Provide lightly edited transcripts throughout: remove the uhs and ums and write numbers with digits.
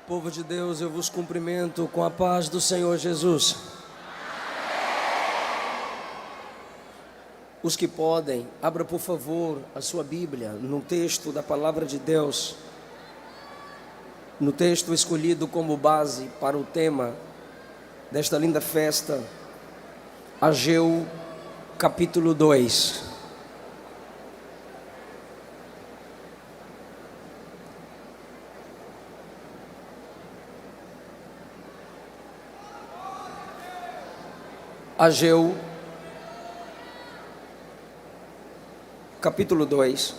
Povo de Deus, eu vos cumprimento com a paz do Senhor Jesus. Os que podem, abra por favor a sua Bíblia no texto da Palavra de Deus, no texto escolhido como base para o tema desta linda festa, Ageu capítulo 2. Ageu, capítulo 2.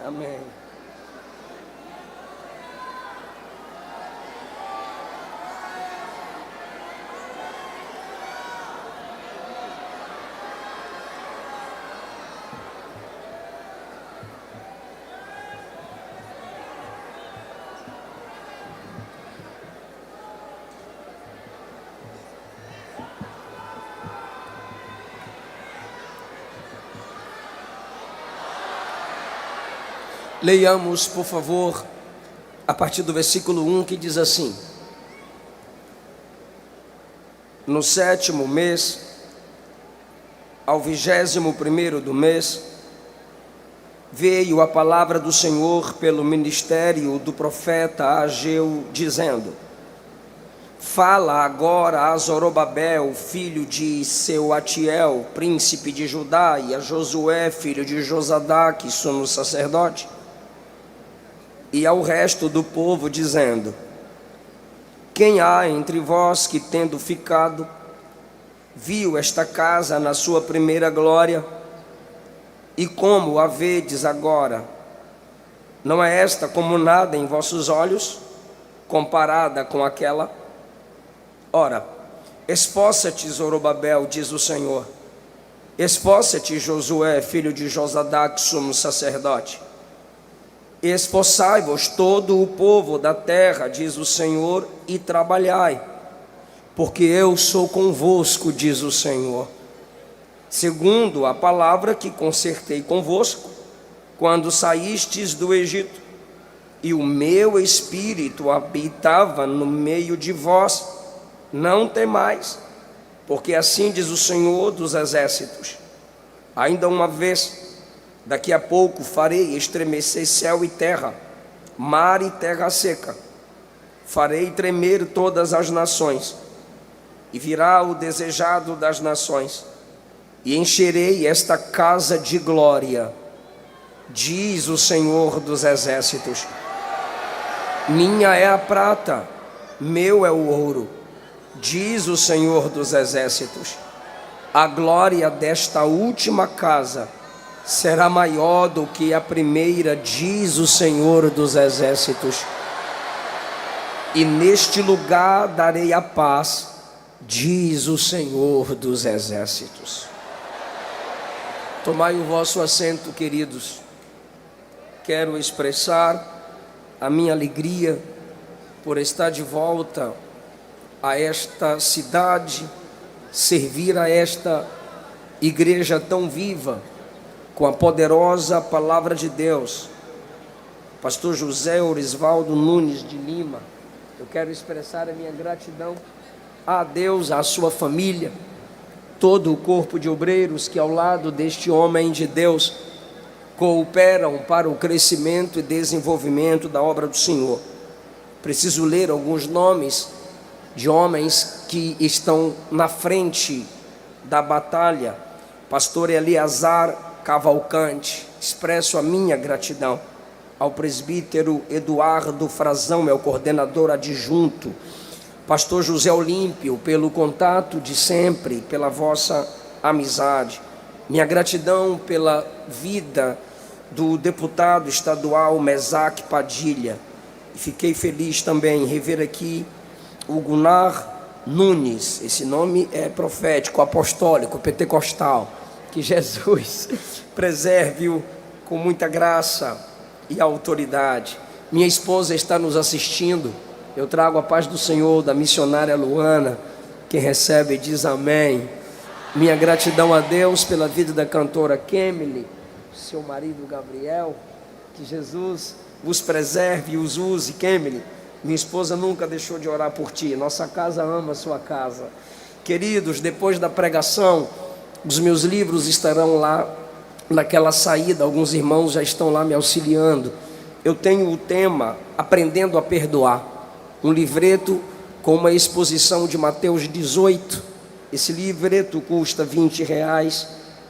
Amém. Leiamos, por favor, a partir do versículo 1, que diz assim: No 7º mês, ao 21º do mês, veio a palavra do Senhor pelo ministério do profeta Ageu, dizendo: Fala agora a Zorobabel, filho de Sealtiel, príncipe de Judá, e a Josué, filho de Josadaque, sumo sacerdote, e ao resto do povo, dizendo: Quem há entre vós que, tendo ficado, viu esta casa na sua primeira glória? E como a vedes agora? Não é esta como nada em vossos olhos, comparada com aquela? Ora, esforça-te, Zorobabel, diz o Senhor, esforça-te, Josué, filho de Josadaque, sumo sacerdote. Esforçai-vos todo o povo da terra, diz o Senhor, e trabalhai, porque eu sou convosco, diz o Senhor, segundo a palavra que concertei convosco, quando saístes do Egito, e o meu espírito habitava no meio de vós. Não temais, porque assim diz o Senhor dos exércitos: ainda uma vez, daqui a pouco farei estremecer céu e terra, mar e terra seca. Farei tremer todas as nações, e virá o desejado das nações, e encherei esta casa de glória, diz o Senhor dos exércitos. Minha é a prata, meu é o ouro, diz o Senhor dos exércitos. A glória desta última casa será maior do que a primeira, diz o Senhor dos exércitos. E neste lugar darei a paz, diz o Senhor dos exércitos. Tomai o vosso assento, queridos. Quero expressar a minha alegria por estar de volta a esta cidade, servir a esta igreja tão viva, com a poderosa palavra de Deus. Pastor José Orisvaldo Nunes de Lima, eu quero expressar a minha gratidão a Deus, à sua família, todo o corpo de obreiros que ao lado deste homem de Deus cooperam para o crescimento e desenvolvimento da obra do Senhor. Preciso ler alguns nomes de homens que estão na frente da batalha. Pastor Eleazar Cavalcante, expresso a minha gratidão. Ao presbítero Eduardo Frazão, meu coordenador adjunto. Pastor José Olímpio, pelo contato de sempre, pela vossa amizade. Minha gratidão pela vida do deputado estadual Mesaque Padilha. Fiquei feliz também em rever aqui o Gunnar Nunes. Esse nome é profético, apostólico, pentecostal. Que Jesus preserve-o com muita graça e autoridade. Minha esposa está nos assistindo. Eu trago a paz do Senhor da missionária Luana. Quem recebe diz amém. Minha gratidão a Deus pela vida da cantora Kemily, seu marido Gabriel, Que Jesus vos preserve e os use. Kemily, minha esposa nunca deixou de orar por ti. Nossa casa ama a sua casa. Queridos, depois da pregação, os meus livros estarão lá naquela saída. Alguns irmãos já estão lá me auxiliando. Eu tenho o tema Aprendendo a Perdoar, um livreto com uma exposição de Mateus 18. Esse livreto custa R$20.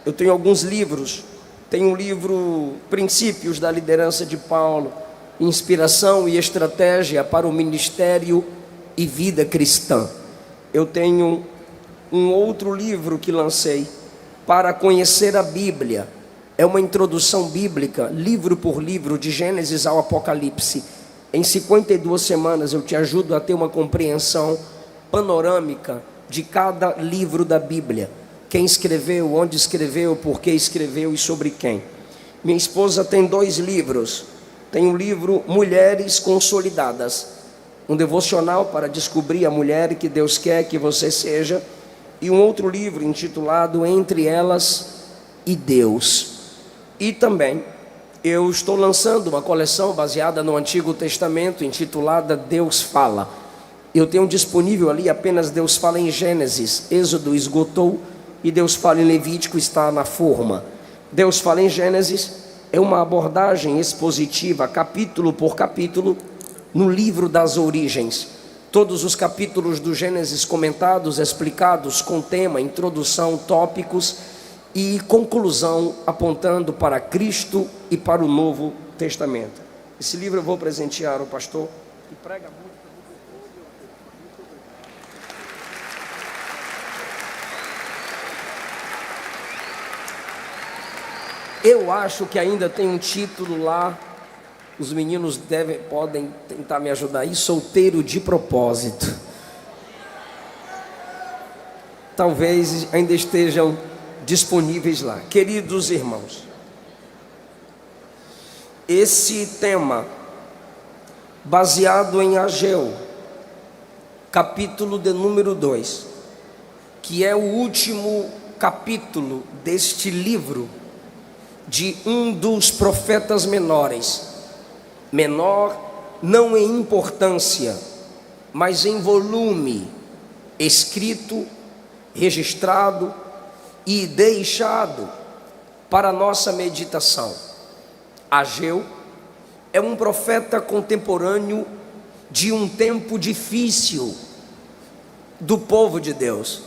Eu tenho alguns livros. Tenho um livro Princípios da Liderança de Paulo, Inspiração e Estratégia para o Ministério e Vida Cristã. Eu tenho um outro livro que lancei, Para Conhecer a Bíblia. É uma introdução bíblica, livro por livro, de Gênesis ao Apocalipse. Em 52 semanas eu te ajudo a ter uma compreensão panorâmica de cada livro da Bíblia. Quem escreveu, onde escreveu, por que escreveu e sobre quem. Minha esposa tem 2 livros. Tem um livro Mulheres Consolidadas, um devocional para descobrir a mulher que Deus quer que você seja, e um outro livro intitulado Entre Elas e Deus. E também eu estou lançando uma coleção baseada no Antigo Testamento, intitulada Deus Fala. Eu tenho disponível ali apenas Deus Fala em Gênesis, Êxodo esgotou, e Deus Fala em Levítico está na forma. Deus Fala em Gênesis é uma abordagem expositiva, capítulo por capítulo, no livro das origens. Todos os capítulos do Gênesis comentados, explicados com tema, introdução, tópicos e conclusão, apontando para Cristo e para o Novo Testamento. Esse livro eu vou presentear ao pastor, que prega muito. Eu acho que ainda tem um título lá. Os meninos podem tentar me ajudar aí. Solteiro de propósito. Talvez ainda estejam disponíveis lá. Queridos irmãos, esse tema, baseado em Ageu, capítulo de número 2, que é o último capítulo deste livro, de um dos profetas menores, menor não em importância, mas em volume, escrito, registrado e deixado para nossa meditação. Ageu é um profeta contemporâneo de um tempo difícil do povo de Deus.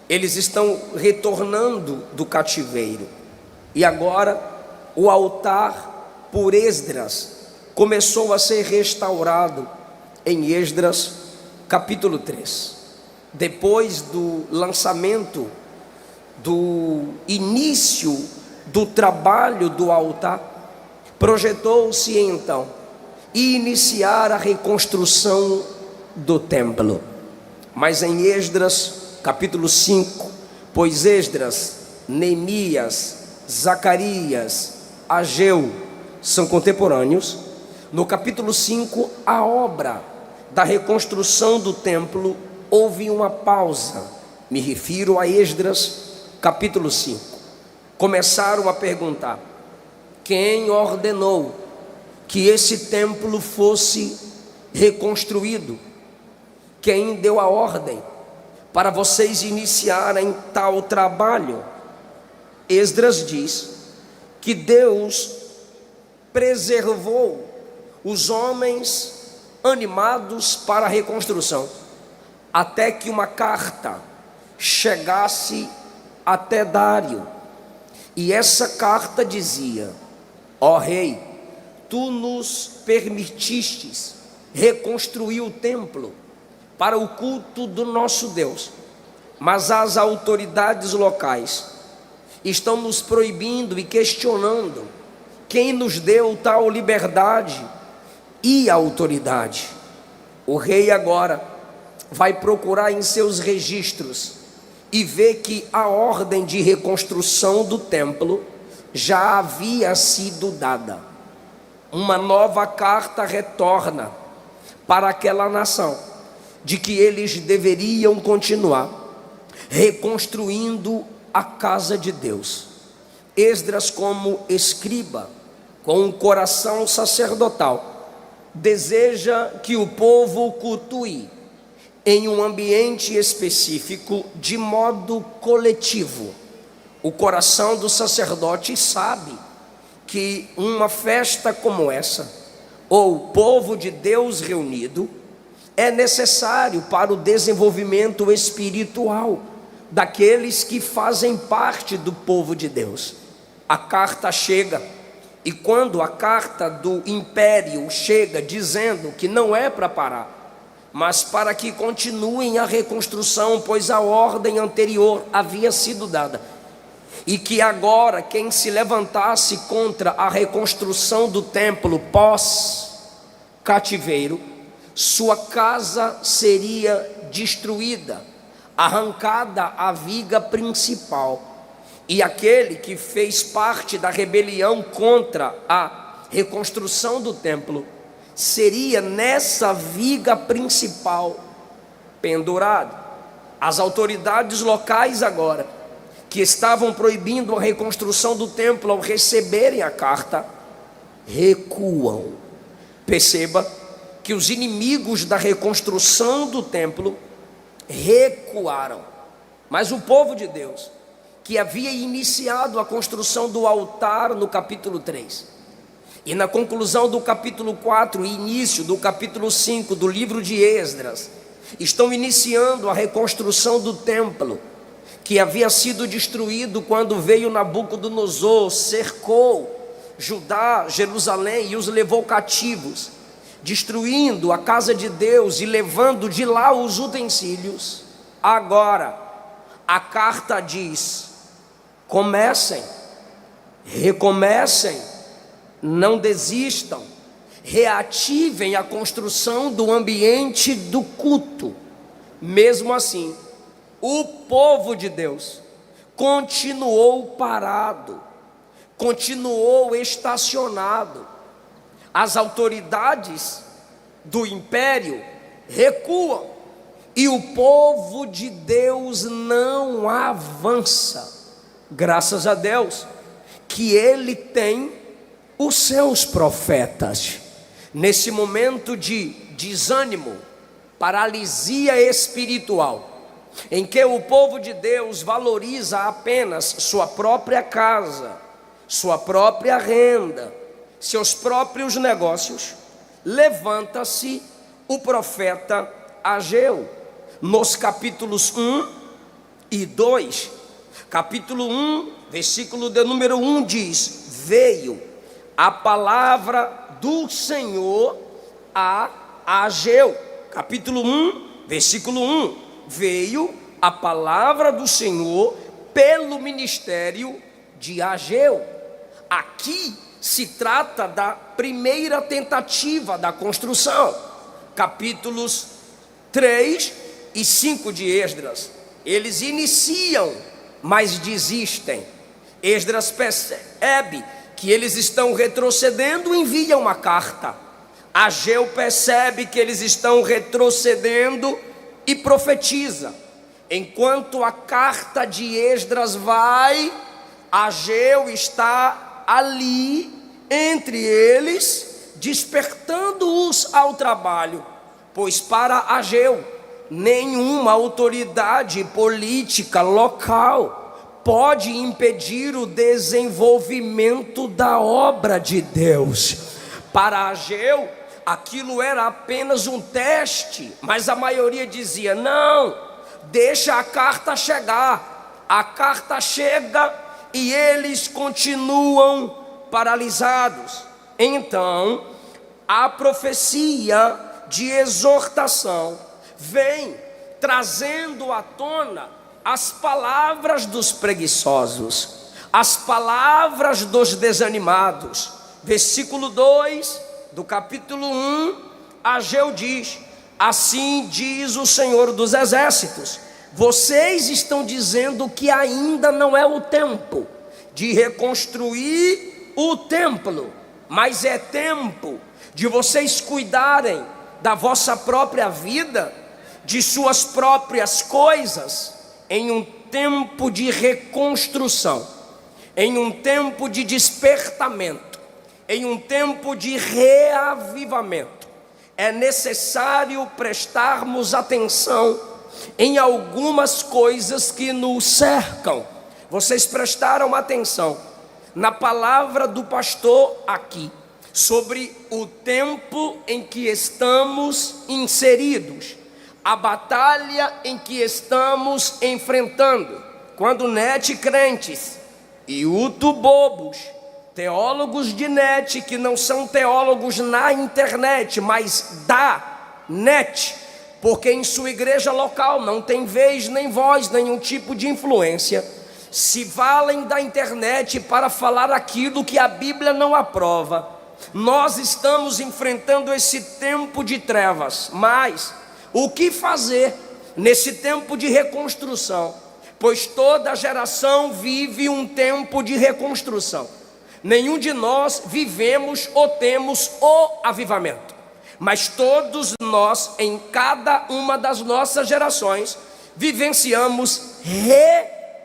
Eles estão retornando do cativeiro. E agora o altar por Esdras começou a ser restaurado em Esdras capítulo 3. Depois do lançamento, do início do trabalho do altar, projetou-se então iniciar a reconstrução do templo. Mas em Esdras capítulo 5, pois Esdras, Neemias, Zacarias, Ageu são contemporâneos, no capítulo 5, a obra da reconstrução do templo houve uma pausa. Me refiro a Esdras capítulo 5. Começaram a perguntar: quem ordenou que esse templo fosse reconstruído? Quem deu a ordem para vocês iniciarem tal trabalho? Esdras diz que Deus preservou os homens animados para a reconstrução, até que uma carta chegasse até Dário. E essa carta dizia: ó rei, tu nos permitistes reconstruir o templo para o culto do nosso Deus, mas as autoridades locais estão nos proibindo e questionando quem nos deu tal liberdade e autoridade. O rei agora vai procurar em seus registros e ver que a ordem de reconstrução do templo já havia sido dada. Uma nova carta retorna para aquela nação de que eles deveriam continuar reconstruindo a casa de Deus. Esdras, como escriba, com um coração sacerdotal, deseja que o povo cultue em um ambiente específico, de modo coletivo. O coração do sacerdote sabe que uma festa como essa, ou o povo de Deus reunido, é necessário para o desenvolvimento espiritual daqueles que fazem parte do povo de Deus. A carta chega, e quando a carta do império chega dizendo que não é para parar, mas para que continuem a reconstrução, pois a ordem anterior havia sido dada, e que agora quem se levantasse contra a reconstrução do templo pós-cativeiro, sua casa seria destruída, arrancada a viga principal, e aquele que fez parte da rebelião contra a reconstrução do templo seria nessa viga principal pendurado. As autoridades locais agora, que estavam proibindo a reconstrução do templo, ao receberem a carta, recuam. Perceba que os inimigos da reconstrução do templo recuaram, mas o povo de Deus, que havia iniciado a construção do altar no capítulo 3, e na conclusão do capítulo 4 e início do capítulo 5 do livro de Esdras, estão iniciando a reconstrução do templo, que havia sido destruído quando veio Nabucodonosor, cercou Judá, Jerusalém e os levou cativos, destruindo a casa de Deus e levando de lá os utensílios. Agora a carta diz: comecem, recomecem, não desistam, reativem a construção do ambiente do culto. Mesmo assim, o povo de Deus continuou parado, continuou estacionado. As autoridades do império recuam e o povo de Deus não avança. Graças a Deus que Ele tem os seus profetas. Nesse momento de desânimo, paralisia espiritual, em que o povo de Deus valoriza apenas sua própria casa, sua própria renda, seus próprios negócios, levanta-se o profeta Ageu, nos capítulos 1 e 2. Capítulo 1, versículo de número 1 diz: veio a palavra do Senhor a Ageu. Capítulo 1, versículo 1: veio a palavra do Senhor pelo ministério de Ageu. Aqui se trata da primeira tentativa da construção. Capítulos 3 e 5 de Esdras, eles iniciam, mas desistem. Esdras percebe que eles estão retrocedendo, envia uma carta. Ageu percebe que eles estão retrocedendo e profetiza. Enquanto a carta de Esdras vai, Ageu está ali entre eles, despertando-os ao trabalho, pois para Ageu nenhuma autoridade política local pode impedir o desenvolvimento da obra de Deus. Para Ageu aquilo era apenas um teste, mas a maioria dizia: não, deixa a carta chegar. A carta chega e eles continuam paralisados. Então a profecia de exortação vem trazendo à tona as palavras dos preguiçosos, as palavras dos desanimados. Versículo 2 do capítulo 1, Ageu diz: assim diz o Senhor dos Exércitos, vocês estão dizendo que ainda não é o tempo de reconstruir o templo, mas é tempo de vocês cuidarem da vossa própria vida, de suas próprias coisas, em um tempo de reconstrução, em um tempo de despertamento, em um tempo de reavivamento, é necessário prestarmos atenção em algumas coisas que nos cercam. Vocês prestaram atenção na palavra do pastor aqui, sobre o tempo em que estamos inseridos, a batalha em que estamos enfrentando, quando net crentes e bobos, teólogos de net, que não são teólogos na internet, mas da net, porque em sua igreja local não tem vez, nem voz, nenhum tipo de influência, se valem da internet para falar aquilo que a Bíblia não aprova. Nós estamos enfrentando esse tempo de trevas, mas o que fazer nesse tempo de reconstrução? Pois toda geração vive um tempo de reconstrução. Nenhum de nós vivemos ou temos o avivamento, mas todos nós, em cada uma das nossas gerações, vivenciamos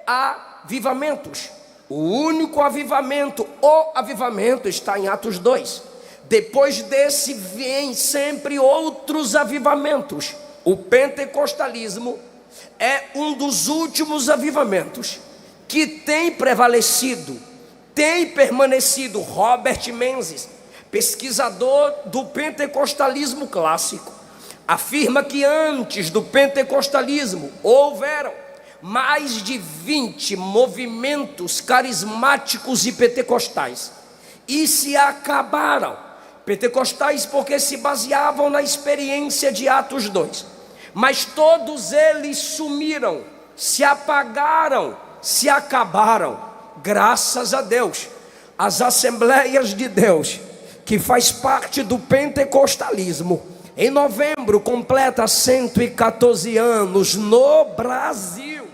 reavivamentos. O único avivamento, o avivamento, está em Atos 2. Depois desse vem sempre outros avivamentos. O pentecostalismo é um dos últimos avivamentos que tem prevalecido, tem permanecido. Robert Menzies, pesquisador do pentecostalismo clássico, afirma que antes do pentecostalismo houveram mais de 20 movimentos carismáticos e pentecostais, e se acabaram. Pentecostais porque se baseavam na experiência de Atos 2, mas todos eles sumiram, se apagaram, se acabaram. Graças a Deus, as Assembleias de Deus, que faz parte do pentecostalismo, em novembro completa 114 anos no Brasil.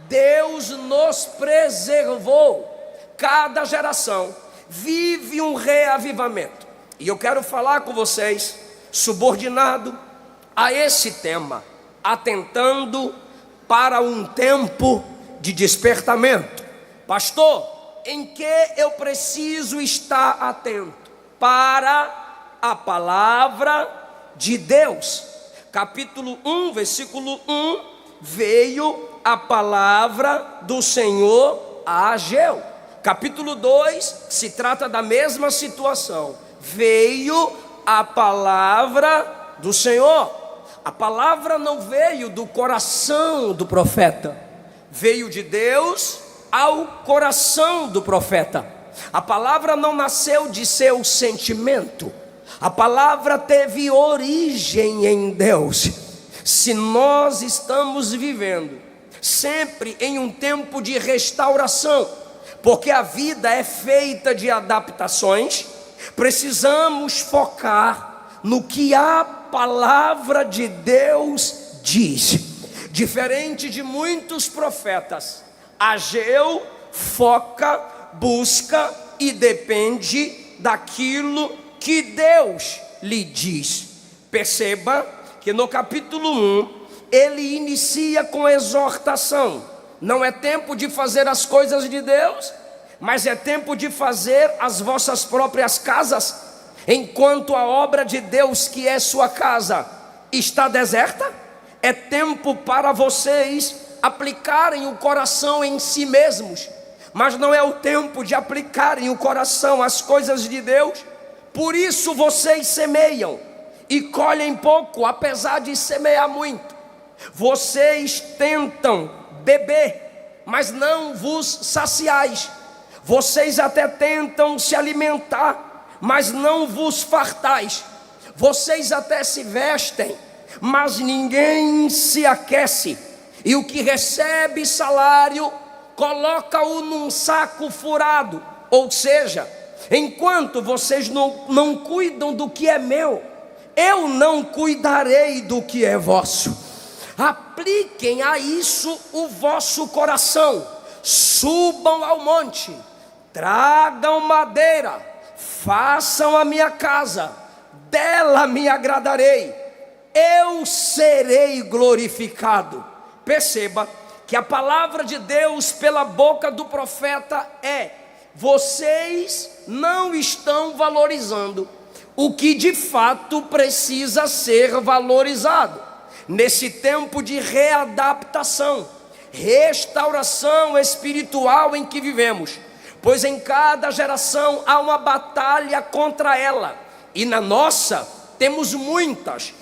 Deus nos preservou. Cada geração vive um reavivamento, e eu quero falar com vocês, subordinado a esse tema, atentando para um tempo de despertamento. Pastor, em que eu preciso estar atento? Para a palavra de Deus. Capítulo 1, versículo 1, veio a palavra do Senhor a Ageu. Capítulo 2, se trata da mesma situação. Veio a palavra do Senhor. A palavra não veio do coração do profeta, veio de Deus ao coração do profeta. A palavra não nasceu de seu sentimento, a palavra teve origem em Deus. Se nós estamos vivendo sempre em um tempo de restauração, porque a vida é feita de adaptações, precisamos focar no que a palavra de Deus diz. Diferente de muitos profetas, Ageu foca, busca e depende daquilo que Deus lhe diz. Perceba que no capítulo 1, ele inicia com exortação. Não é tempo de fazer as coisas de Deus, mas é tempo de fazer as vossas próprias casas, enquanto a obra de Deus, que é sua casa, está deserta. É tempo para vocês aplicarem o coração em si mesmos, mas não é o tempo de aplicarem o coração às coisas de Deus. Por isso vocês semeiam e colhem pouco, apesar de semear muito. Vocês tentam beber, mas não vos saciais. Vocês até tentam se alimentar, mas não vos fartais. Vocês até se vestem, mas ninguém se aquece. E o que recebe salário, coloca-o num saco furado. Ou seja, enquanto vocês não cuidam do que é meu, eu não cuidarei do que é vosso. Apliquem a isso o vosso coração. Subam ao monte, tragam madeira, façam a minha casa, dela me agradarei, eu serei glorificado. Perceba que a palavra de Deus pela boca do profeta é: vocês não estão valorizando o que de fato precisa ser valorizado nesse tempo de readaptação, restauração espiritual em que vivemos, pois em cada geração há uma batalha contra ela, e na nossa temos muitas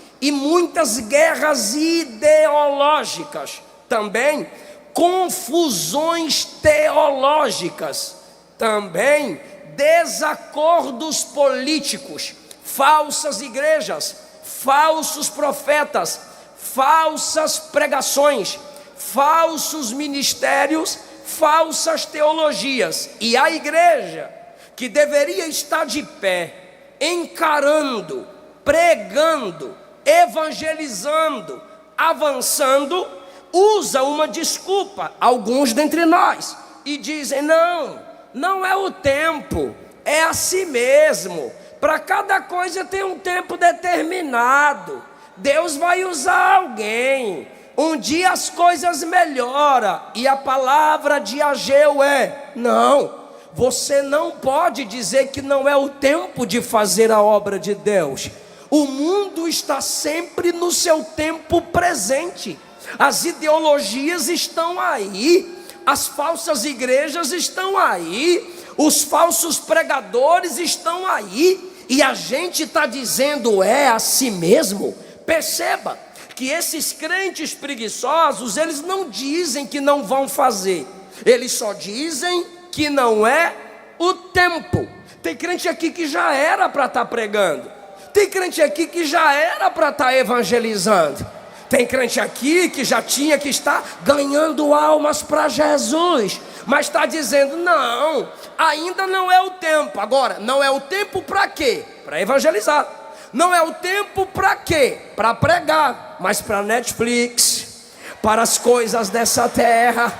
guerras ideológicas, também confusões teológicas, também desacordos políticos, falsas igrejas, falsos profetas, falsas pregações, falsos ministérios, falsas teologias. E a igreja, que deveria estar de pé, encarando, pregando, evangelizando, avançando, usa uma desculpa, alguns dentre nós, e dizem: não é o tempo, é assim mesmo. Para cada coisa tem um tempo determinado. Deus vai usar alguém. Um dia as coisas melhoram. E a palavra de Ageu é: não, você não pode dizer que não é o tempo de fazer a obra de Deus. O mundo está sempre no seu tempo presente. As ideologias estão aí, as falsas igrejas estão aí, os falsos pregadores estão aí, e a gente está dizendo: é assim mesmo. Perceba que esses crentes preguiçosos, eles não dizem que não vão fazer, eles só dizem que não é o tempo. Tem crente aqui que já era para estar pregando, tem crente aqui que já era para estar evangelizando, tem crente aqui que já tinha que estar ganhando almas para Jesus, mas está dizendo: não, ainda não é o tempo. Agora, não é o tempo para quê? Para evangelizar. Não é o tempo para quê? Para pregar, mas para Netflix, para as coisas dessa terra,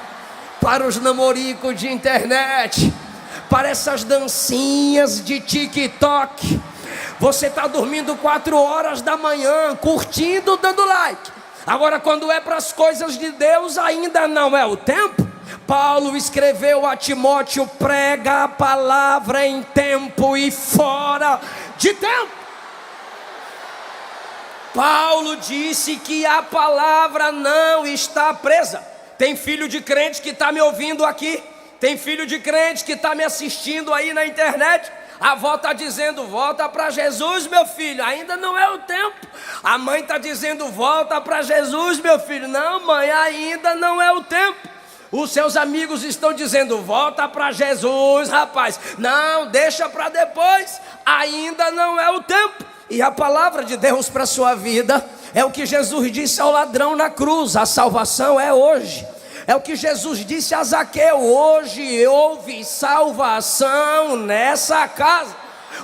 para os namoricos de internet, para essas dancinhas de TikTok. Você está dormindo 4 horas da manhã, curtindo, dando like. Agora, quando é para as coisas de Deus, ainda não é o tempo. Paulo escreveu a Timóteo: prega a palavra em tempo e fora de tempo. Paulo disse que a palavra não está presa. Tem filho de crente que está me ouvindo aqui, tem filho de crente que está me assistindo aí na internet. A avó está dizendo: volta para Jesus, meu filho, ainda não é o tempo. A mãe está dizendo: volta para Jesus, meu filho. Não, mãe, ainda não é o tempo. Os seus amigos estão dizendo: volta para Jesus, rapaz. Não, deixa para depois, ainda não é o tempo. E a palavra de Deus para a sua vida é o que Jesus disse ao ladrão na cruz: a salvação é hoje. É o que Jesus disse a Zaqueu: hoje houve salvação nessa casa.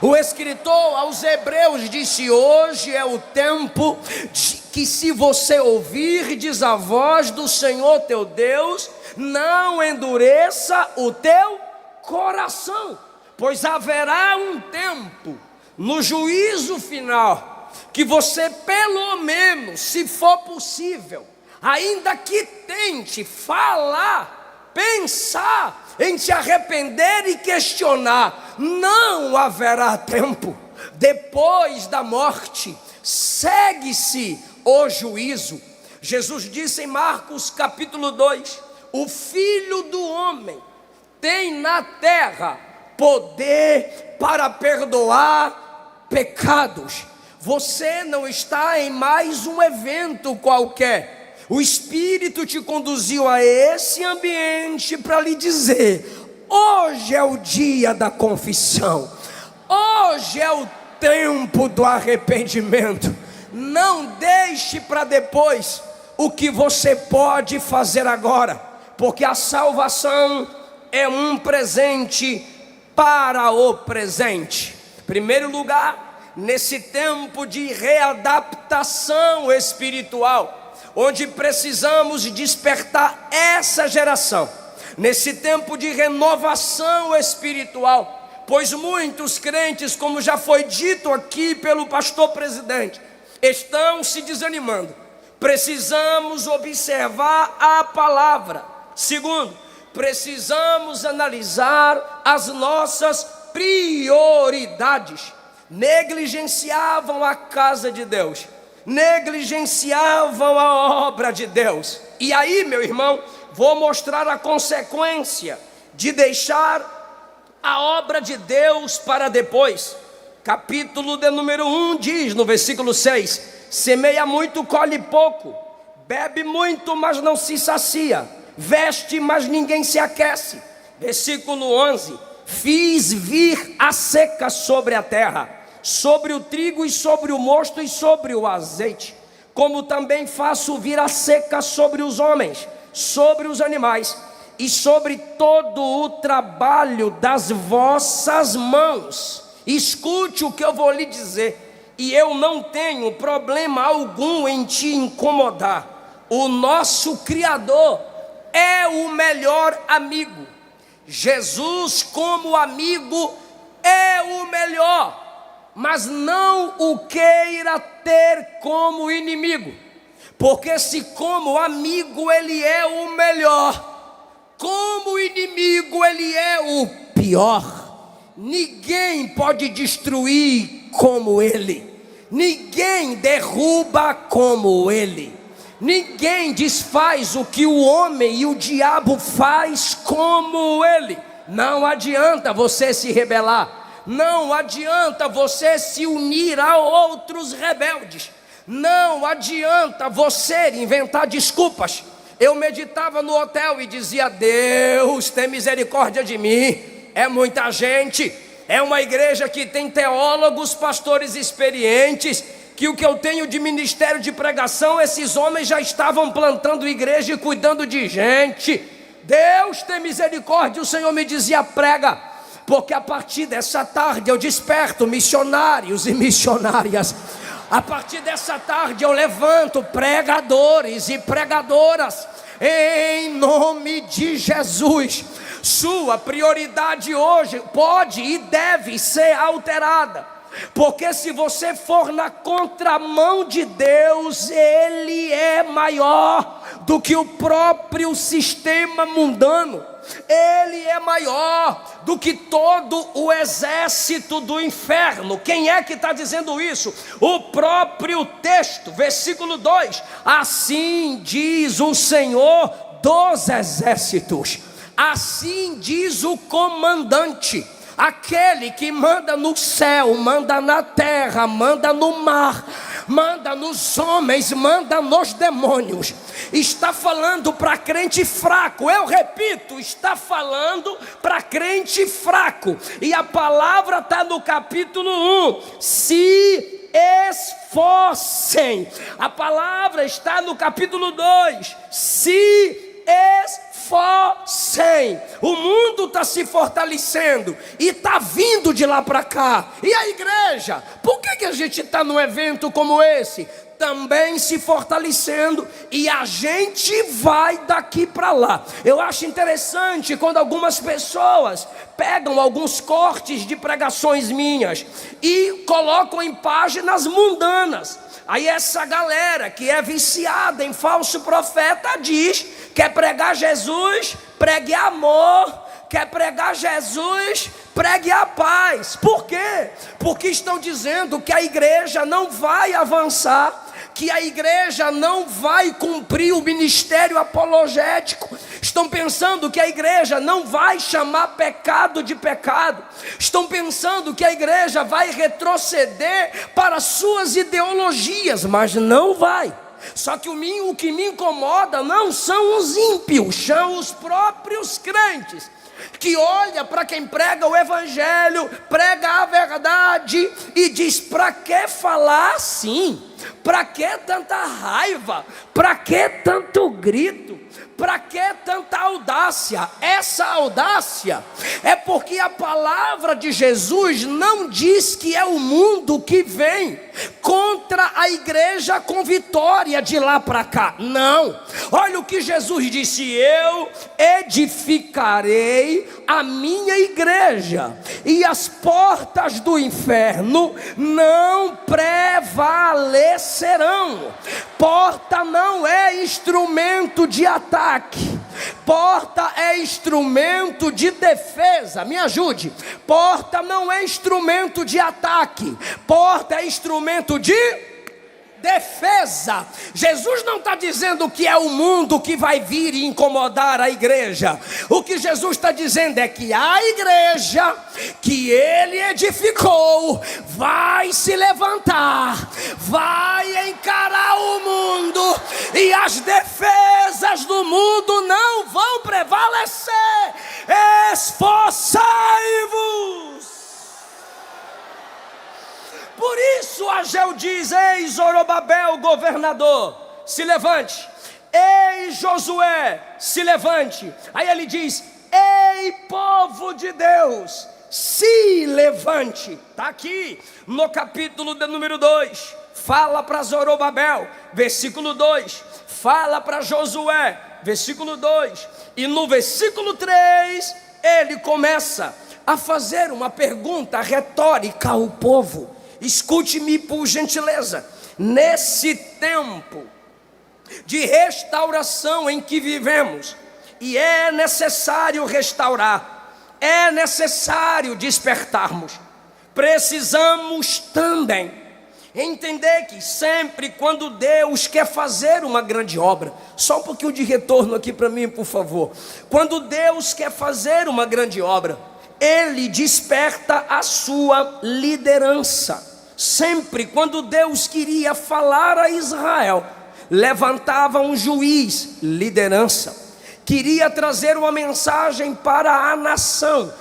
O escritor aos Hebreus disse: hoje é o tempo de que, se você ouvirdes a voz do Senhor teu Deus, não endureça o teu coração, pois haverá um tempo no juízo final que você, pelo menos, se for possível, ainda que tente falar, pensar em se arrepender e questionar, não haverá tempo. Depois da morte segue-se o juízo. Jesus disse em Marcos capítulo 2: o Filho do Homem tem na terra poder para perdoar pecados. Você não está em mais um evento qualquer. O Espírito te conduziu a esse ambiente para lhe dizer: hoje é o dia da confissão, hoje é o tempo do arrependimento. Não deixe para depois o que você pode fazer agora, porque a salvação é um presente para o presente. Em primeiro lugar, nesse tempo de readaptação espiritual, onde precisamos despertar essa geração, nesse tempo de renovação espiritual, pois muitos crentes, como já foi dito aqui pelo pastor presidente, estão se desanimando. Precisamos observar a palavra. Segundo, precisamos analisar as nossas prioridades. Negligenciavam a casa de Deus, negligenciavam a obra de Deus. E aí, meu irmão, vou mostrar a consequência de deixar a obra de Deus para depois. Capítulo de número 1 diz no versículo 6: semeia muito, colhe pouco, bebe muito, mas não se sacia, veste, mas ninguém se aquece. Versículo 11: fiz vir a seca sobre a terra, sobre o trigo e sobre o mosto e sobre o azeite, como também faço vir a seca sobre os homens, sobre os animais e sobre todo o trabalho das vossas mãos. Escute o que eu vou lhe dizer, e eu não tenho problema algum em te incomodar. O nosso Criador é o melhor amigo. Jesus, como amigo, é o melhor, mas não o queira ter como inimigo, porque se como amigo ele é o melhor, como inimigo ele é o pior. Ninguém pode destruir como ele, ninguém derruba como ele, ninguém desfaz o que o homem e o diabo faz como ele. Não adianta você se rebelar, não adianta você se unir a outros rebeldes, não adianta você inventar desculpas. Eu meditava no hotel e dizia: Deus, tem misericórdia de mim. É muita gente, é uma igreja que tem teólogos, pastores experientes, que o que eu tenho de ministério de pregação, esses homens já estavam plantando igreja e cuidando de gente. Deus tem misericórdia. O Senhor me dizia: prega, porque a partir dessa tarde eu desperto missionários e missionárias. A partir dessa tarde eu levanto pregadores e pregadoras, em nome de Jesus. Sua prioridade hoje pode e deve ser alterada, porque se você for na contramão de Deus, Ele é maior do que o próprio sistema mundano. Ele é maior do que todo o exército do inferno. Quem é que está dizendo isso? O próprio texto, versículo 2: assim diz o Senhor dos exércitos, assim diz o comandante, aquele que manda no céu, manda na terra, manda no mar, manda nos homens, manda nos demônios. Está falando para crente fraco. Eu repito, está falando para crente fraco. E a palavra está no capítulo 1: se esforcem. A palavra está no capítulo 2: se esforcem. O mundo está se fortalecendo e está vindo de lá para cá. E a igreja, por que a gente está num evento como esse? Também se fortalecendo, e a gente vai daqui para lá. Eu acho interessante quando algumas pessoas pegam alguns cortes de pregações minhas e colocam em páginas mundanas. Aí essa galera que é viciada em falso profeta diz: quer pregar Jesus, pregue amor. Quer pregar Jesus, pregue a paz. Por quê? Porque estão dizendo que a igreja não vai avançar, que a igreja não vai cumprir o ministério apologético. Estão pensando que a igreja não vai chamar pecado de pecado. Estão pensando que a igreja vai retroceder para suas ideologias, mas não vai. Só que o que me incomoda não são os ímpios, são os próprios crentes, que olha para quem prega o evangelho, prega a verdade e diz: para que falar assim? Para que tanta raiva? Para que tanto grito? Para que tanta audácia? Essa audácia é porque a palavra de Jesus não diz que é o mundo que vem contra a igreja com vitória de lá para cá. Não. Olha o que Jesus disse: eu edificarei a minha igreja e as portas do inferno não prevalecerão. Porta não é instrumento de ataque. Porta é instrumento de defesa. Me ajude. Porta não é instrumento de ataque. Porta é instrumento de defesa. Jesus não está dizendo que é o mundo que vai vir e incomodar a igreja. O que Jesus está dizendo é que a igreja que ele edificou vai se levantar, vai encarar o mundo, e as defesas do mundo não vão prevalecer. Esforçai-vos. Por isso Ageu diz: ei Zorobabel, governador, se levante. Ei Josué, se levante. Aí ele diz: ei povo de Deus, se levante. Está aqui no capítulo de número 2. Fala para Zorobabel, versículo 2. Fala para Josué, versículo 2. E no versículo 3 ele começa a fazer uma pergunta retórica ao povo. Escute-me por gentileza. Nesse tempo de restauração em que vivemos, e é necessário restaurar, é necessário despertarmos, precisamos também entender que sempre quando Deus quer fazer uma grande obra, só um pouquinho de retorno aqui para mim, por favor. Quando Deus quer fazer uma grande obra, Ele desperta a sua liderança. Sempre quando Deus queria falar a Israel, levantava um juiz, liderança. Queria trazer uma mensagem para a nação,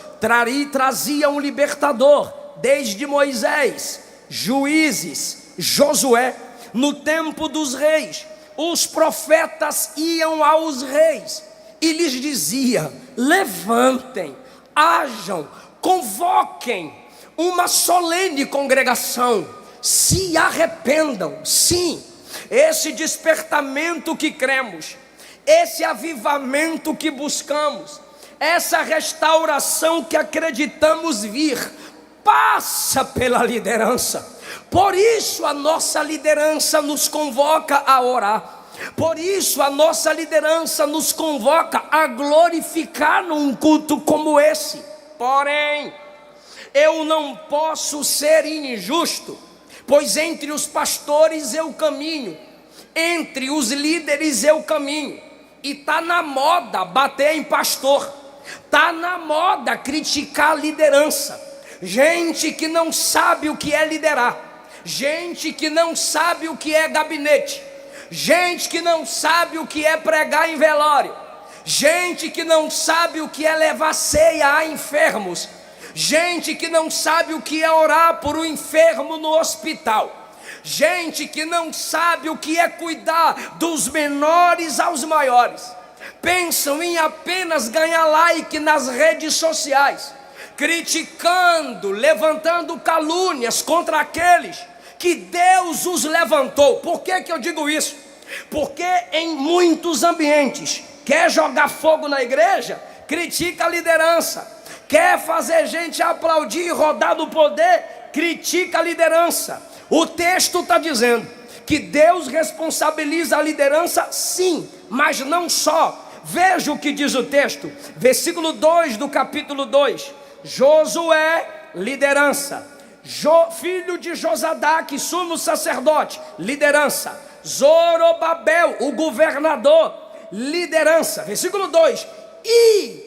trazia um libertador, desde Moisés, Juízes, Josué. No tempo dos reis, os profetas iam aos reis e lhes dizia: levantem, hajam, convoquem uma solene congregação, se arrependam. Sim, esse despertamento que cremos, esse avivamento que buscamos, essa restauração que acreditamos vir, passa pela liderança. Por isso a nossa liderança nos convoca a orar. Por isso a nossa liderança nos convoca a glorificar num culto como esse. Porém, eu não posso ser injusto, pois entre os pastores eu caminho, entre os líderes eu caminho, e está na moda bater em pastor, está na moda criticar a liderança. Gente que não sabe o que é liderar, gente que não sabe o que é gabinete, gente que não sabe o que é pregar em velório, gente que não sabe o que é levar ceia a enfermos, gente que não sabe o que é orar por um enfermo no hospital, gente que não sabe o que é cuidar dos menores aos maiores. Pensam em apenas ganhar like nas redes sociais, criticando, levantando calúnias contra aqueles que Deus os levantou. Por que eu digo isso? Porque em muitos ambientes, quer jogar fogo na igreja, critica a liderança. Quer fazer gente aplaudir e rodar no poder, critica a liderança. O texto está dizendo que Deus responsabiliza a liderança, sim, mas não só. Veja o que diz o texto, versículo 2 do capítulo 2. Josué, liderança. Filho de Josadaque, sumo sacerdote, liderança. Zorobabel, o governador, liderança. Versículo 2. E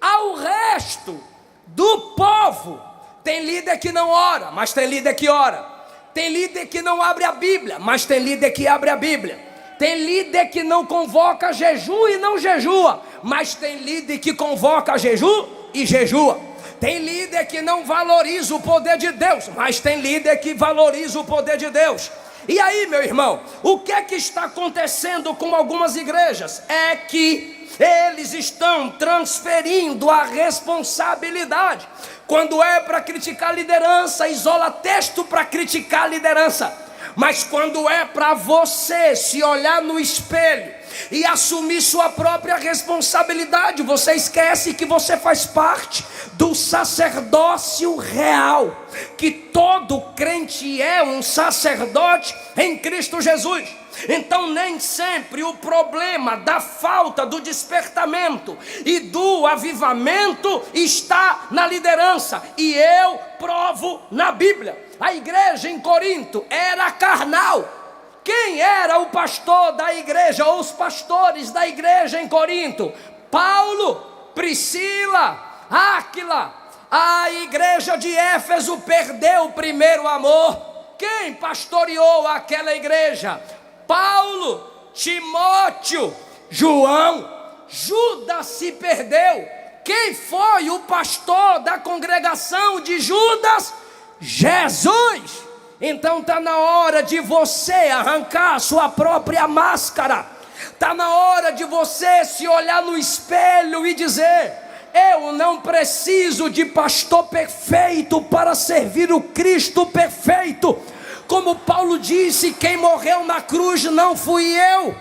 ao resto do povo, tem líder que não ora, mas tem líder que ora. Tem líder que não abre a Bíblia, mas tem líder que abre a Bíblia. Tem líder que não convoca jejum e não jejua, mas tem líder que convoca jejum e jejua. Tem líder que não valoriza o poder de Deus, mas tem líder que valoriza o poder de Deus. E aí, meu irmão, o que é que está acontecendo com algumas igrejas? É que eles estão transferindo a responsabilidade. Quando é para criticar a liderança, isola texto para criticar a liderança. Mas quando é para você se olhar no espelho e assumir sua própria responsabilidade, você esquece que você faz parte do sacerdócio real, que todo crente é um sacerdote em Cristo Jesus. Então nem sempre o problema da falta do despertamento e do avivamento está na liderança, e eu provo na Bíblia. A igreja em Corinto era carnal. Quem era o pastor da igreja, ou os pastores da igreja em Corinto? Paulo, Priscila, Áquila. A igreja de Éfeso perdeu o primeiro amor. Quem pastoreou aquela igreja? Paulo, Timóteo, João. Judas se perdeu. Quem foi o pastor da congregação de Judas? Jesus. Então está na hora de você arrancar a sua própria máscara. Está na hora de você se olhar no espelho e dizer: eu não preciso de pastor perfeito para servir o Cristo perfeito. Como Paulo disse, quem morreu na cruz não fui eu.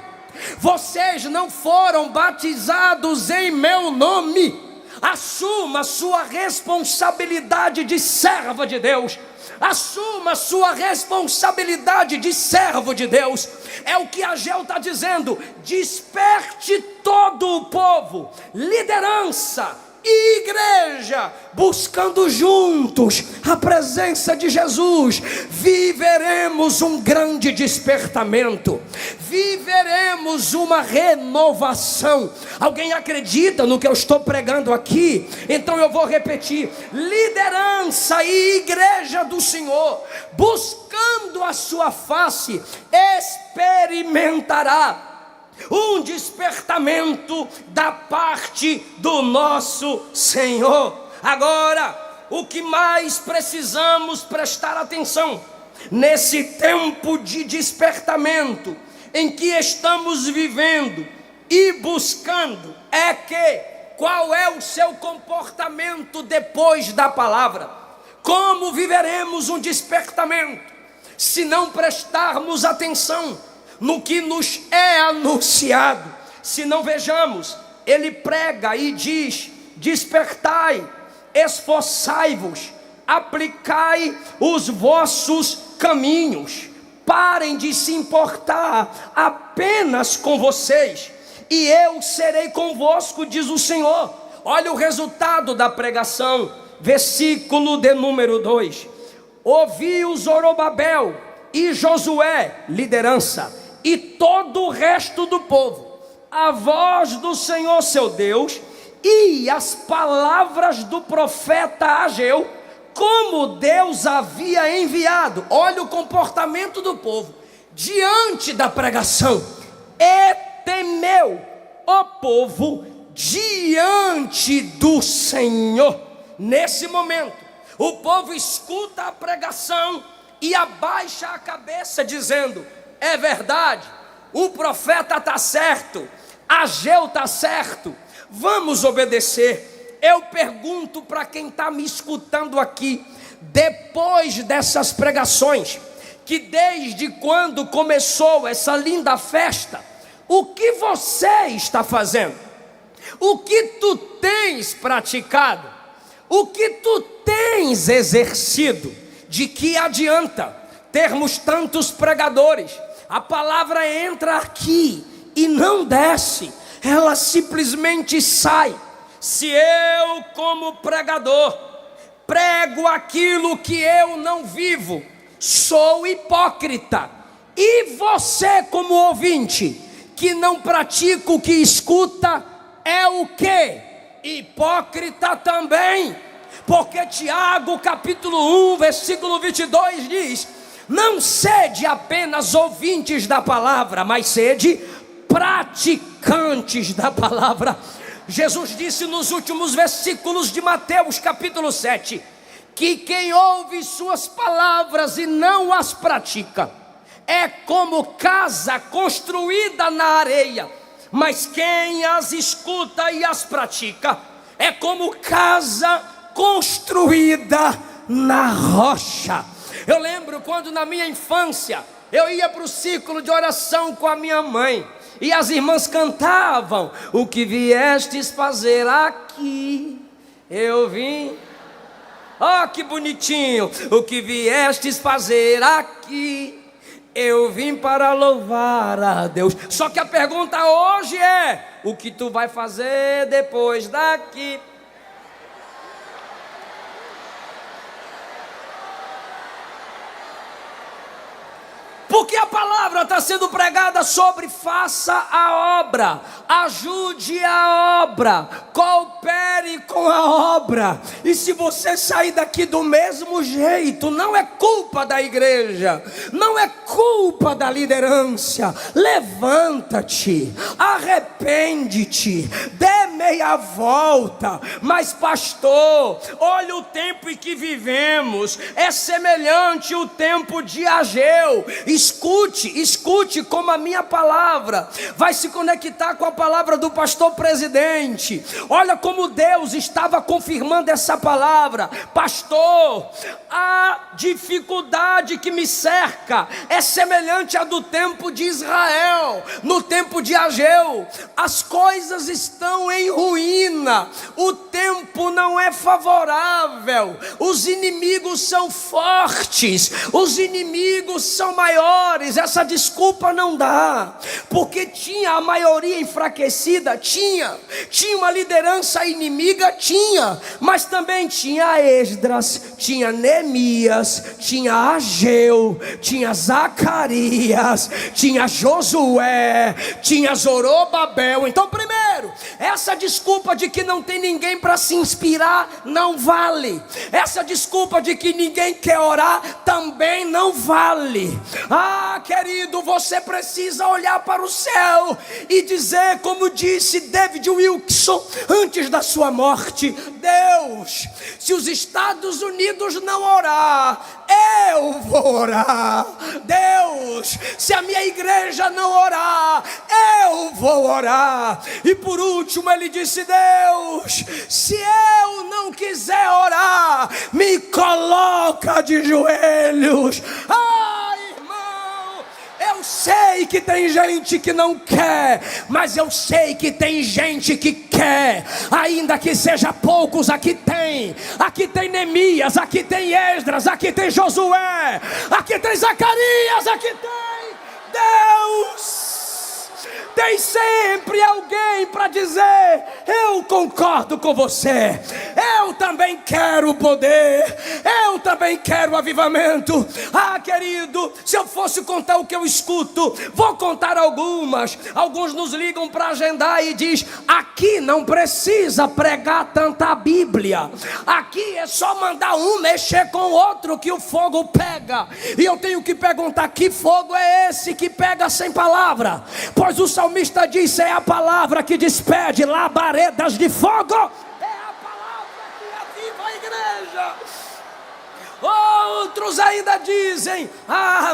Vocês não foram batizados em meu nome. Assuma sua responsabilidade de serva de Deus. Assuma sua responsabilidade de servo de Deus. É o que Ageu está dizendo. Desperte todo o povo, liderança e igreja, buscando juntos a presença de Jesus. Viveremos um grande despertamento, viveremos uma renovação. Alguém acredita no que eu estou pregando aqui? Então eu vou repetir: liderança e igreja do Senhor, buscando a sua face, experimentará um despertamento da parte do nosso Senhor. Agora, o que mais precisamos prestar atenção nesse tempo de despertamento em que estamos vivendo e buscando é que qual é o seu comportamento depois da palavra? Como viveremos um despertamento se não prestarmos atenção no que nos é anunciado? Se não vejamos, ele prega e diz: despertai, esforçai-vos, aplicai os vossos caminhos, parem de se importar apenas com vocês, e eu serei convosco, diz o Senhor. Olha o resultado da pregação, versículo de número 2: ouviu Zorobabel e Josué, liderança, e todo o resto do povo, a voz do Senhor seu Deus, e as palavras do profeta Ageu, como Deus havia enviado. Olha o comportamento do povo diante da pregação. E temeu o povo diante do Senhor. Nesse momento, o povo escuta a pregação e abaixa a cabeça, dizendo: é verdade, o profeta está certo, Ageu está certo, vamos obedecer. Eu pergunto para quem está me escutando aqui, depois dessas pregações, que desde quando começou essa linda festa, o que você está fazendo? O que tu tens praticado? O que tu tens exercido? De que adianta termos tantos pregadores? A palavra entra aqui e não desce, ela simplesmente sai. Se eu, como pregador, prego aquilo que eu não vivo, sou hipócrita. E você, como ouvinte, que não pratica o que escuta, é o quê? Hipócrita também. Porque Tiago capítulo 1, versículo 22 diz: não sede apenas ouvintes da palavra, mas sede praticantes da palavra. Jesus disse nos últimos versículos de Mateus capítulo 7, que quem ouve suas palavras e não as pratica, é como casa construída na areia, mas quem as escuta e as pratica, é como casa construída na rocha. Eu lembro quando na minha infância eu ia para o círculo de oração com a minha mãe, e as irmãs cantavam: o que viestes fazer aqui, eu vim. Oh, que bonitinho! O que viestes fazer aqui, Eu vim para louvar a Deus. Só que a pergunta hoje é: o que tu vai fazer depois daqui? Porque a palavra está sendo pregada sobre faça a obra, ajude a obra, coopere com a obra. E se você sair daqui do mesmo jeito, não é culpa da igreja, não é culpa da liderança. Levanta-te, arrepende-te, dê meia volta. Mas pastor, olha o tempo em que vivemos, é semelhante ao tempo de Ageu. Escute como a minha palavra vai se conectar com a palavra do pastor presidente. Olha como Deus estava confirmando essa palavra. Pastor, a dificuldade que me cerca é semelhante à do tempo de Israel, no tempo de Ageu. As coisas estão em ruína, o tempo não é favorável, os inimigos são fortes, os inimigos são maiores. Essa desculpa não dá, porque tinha a maioria enfraquecida, tinha uma liderança inimiga, mas também tinha Esdras, tinha Neemias, tinha Ageu, tinha Zacarias, tinha Josué, tinha Zorobabel. Então, primeiro, essa desculpa de que não tem ninguém para se inspirar não vale. Essa desculpa de que ninguém quer orar também não vale. Querido, você precisa olhar para o céu e dizer, como disse David Wilkerson antes da sua morte: Deus, se os Estados Unidos não orar, eu vou orar. Deus, se a minha igreja não orar, eu vou orar. E por último ele disse: Deus, se eu não quiser orar, me coloca de joelhos. Eu sei que tem gente que não quer, mas eu sei que tem gente que quer, ainda que seja poucos. Aqui tem Neemias, aqui tem Esdras, aqui tem Josué, aqui tem Zacarias, aqui tem Deus. Tem sempre alguém para dizer: eu concordo com você, eu também quero poder, eu também quero avivamento. Querido, se eu fosse contar o que eu escuto, vou contar alguns nos ligam para agendar e diz: aqui não precisa pregar tanta Bíblia, aqui é só mandar um mexer com o outro que o fogo pega. E eu tenho que perguntar: que fogo é esse que pega sem palavra? Pois o salmista disse: é a palavra que despede labaredas de fogo. É a palavra que aviva a igreja. Outros ainda dizem: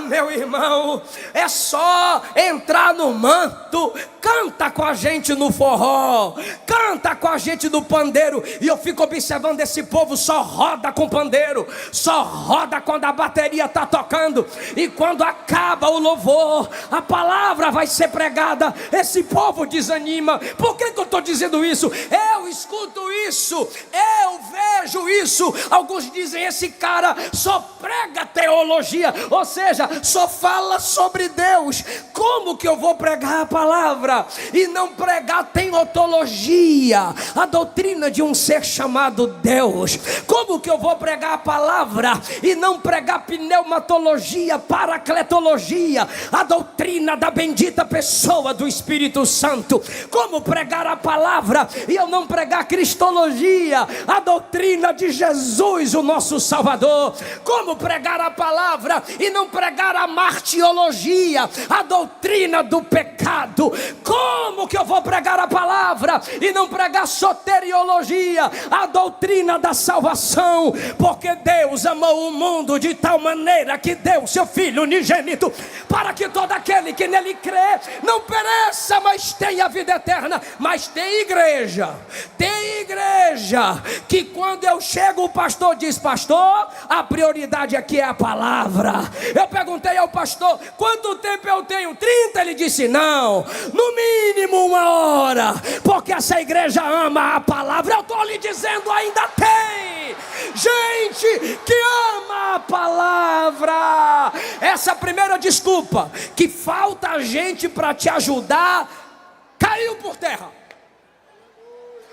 meu irmão, é só entrar no manto, canta com a gente no forró, canta com a gente no pandeiro. E eu fico observando esse povo, só roda com pandeiro, só roda quando a bateria está tocando, e quando acaba o louvor, a palavra vai ser pregada, esse povo desanima. Por que eu estou dizendo isso? Eu escuto isso, eu vejo isso. Alguns dizem: esse cara só prega teologia, ou seja, só fala sobre Deus. Como que eu vou pregar a palavra e não pregar teotologia, a doutrina de um ser chamado Deus? Como que eu vou pregar a palavra e não pregar pneumatologia, paracletologia, a doutrina da bendita pessoa do Espírito Santo? Como pregar a palavra e eu não pregar cristologia, a doutrina de Jesus, o nosso Salvador? Como pregar a palavra e não pregar a martiologia, a doutrina do pecado? Como que eu vou pregar a palavra e não pregar soteriologia, a doutrina da salvação? Porque Deus amou o mundo de tal maneira que deu seu Filho unigênito, para que todo aquele que nele crê não pereça, mas tenha vida eterna. Mas tem igreja que quando eu chego, o pastor diz: pastor, a prioridade aqui é a palavra. Eu perguntei ao pastor: quanto tempo eu tenho? 30? Ele disse: não, no mínimo 1 hora, porque essa igreja ama a palavra. Eu estou lhe dizendo, ainda tem. gente que ama a palavra. Essa primeira desculpa, que falta gente para te ajudar, caiu por terra.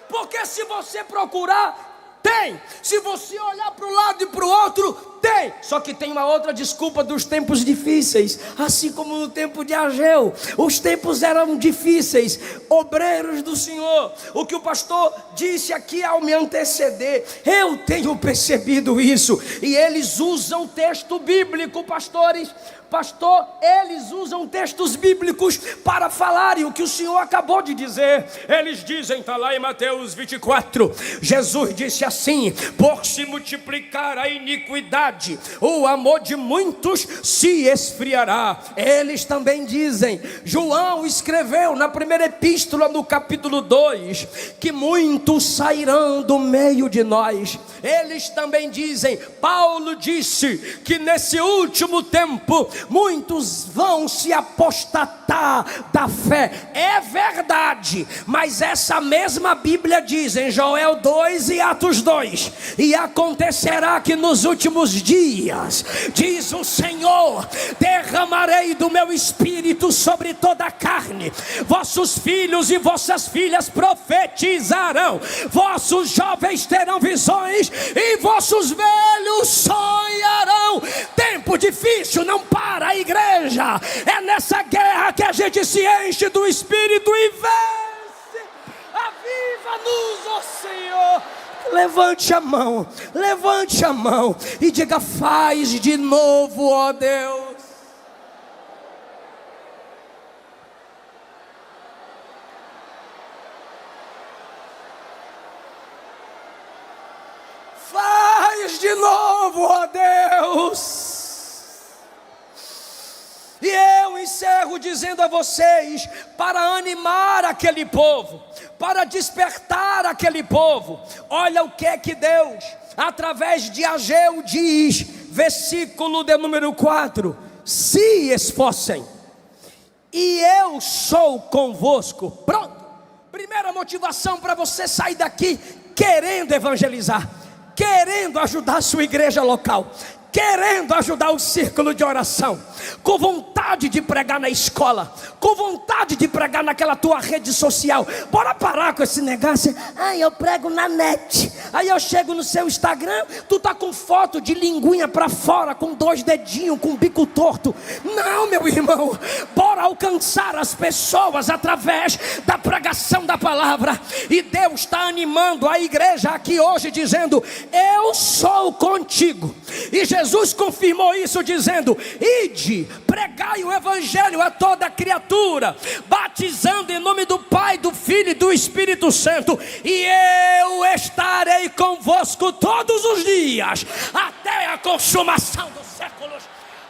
Porque se você procurar, tem. Se você olhar para um lado e para o outro, tem. Só que tem uma outra desculpa dos tempos difíceis. Assim como no tempo de Ageu, os tempos eram difíceis. Obreiros do Senhor, o que o pastor disse aqui ao me anteceder, eu tenho percebido isso. E eles usam texto bíblico, pastores. Pastor, eles usam textos bíblicos para falarem o que o Senhor acabou de dizer. Eles dizem, está lá em Mateus 24, Jesus disse assim: por se multiplicar a iniquidade, o amor de muitos se esfriará. Eles também dizem, João escreveu na primeira epístola, no capítulo 2, que muitos sairão do meio de nós. Eles também dizem, Paulo disse que nesse último tempo muitos vão se apostatar da fé. É verdade, mas essa mesma Bíblia diz em Joel 2 e Atos 2: e acontecerá que nos últimos dias, diz o Senhor, derramarei do meu espírito sobre toda a carne. Vossos filhos e vossas filhas profetizarão, vossos jovens terão visões e vossos velhos sonharão. Tempo difícil não para a igreja. É nessa guerra que a gente se enche do Espírito e vence. Aviva-nos, ó Senhor. Levante a mão e diga: faz de novo, ó Deus. Faz de novo, ó Deus. E eu encerro dizendo a vocês, para animar aquele povo, para despertar aquele povo, olha o que é que Deus, através de Ageu diz, versículo de número 4: se esforcem, e eu sou convosco. Pronto, primeira motivação para você sair daqui querendo evangelizar, querendo ajudar a sua igreja local, querendo ajudar o círculo de oração, com vontade de pregar na escola, com vontade de pregar naquela tua rede social. Bora parar com esse negócio. Eu prego na net. Aí eu chego no seu Instagram, tu tá com foto de linguinha para fora, com 2 dedinhos, com bico torto. Não, meu irmão, bora alcançar as pessoas através da pregação da palavra. E Deus está animando a igreja aqui hoje, dizendo: eu sou contigo. E Jesus confirmou isso dizendo: ide, pregai o evangelho a toda criatura, batizando em nome do Pai, do Filho e do Espírito Santo, e eu estarei convosco todos os dias, até a consumação dos séculos.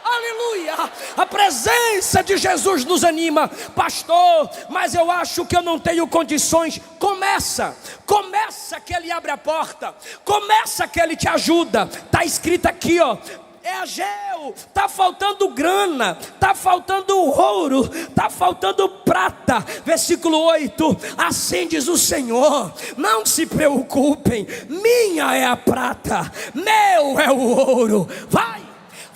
Aleluia, a presença de Jesus nos anima. Pastor, mas eu acho que eu não tenho condições. Começa que Ele abre a porta, começa que Ele te ajuda. Está escrito aqui, ó, é Ageu, está faltando grana, está faltando ouro, está faltando prata. Versículo 8, assim diz o Senhor: não se preocupem, minha é a prata, meu é o ouro.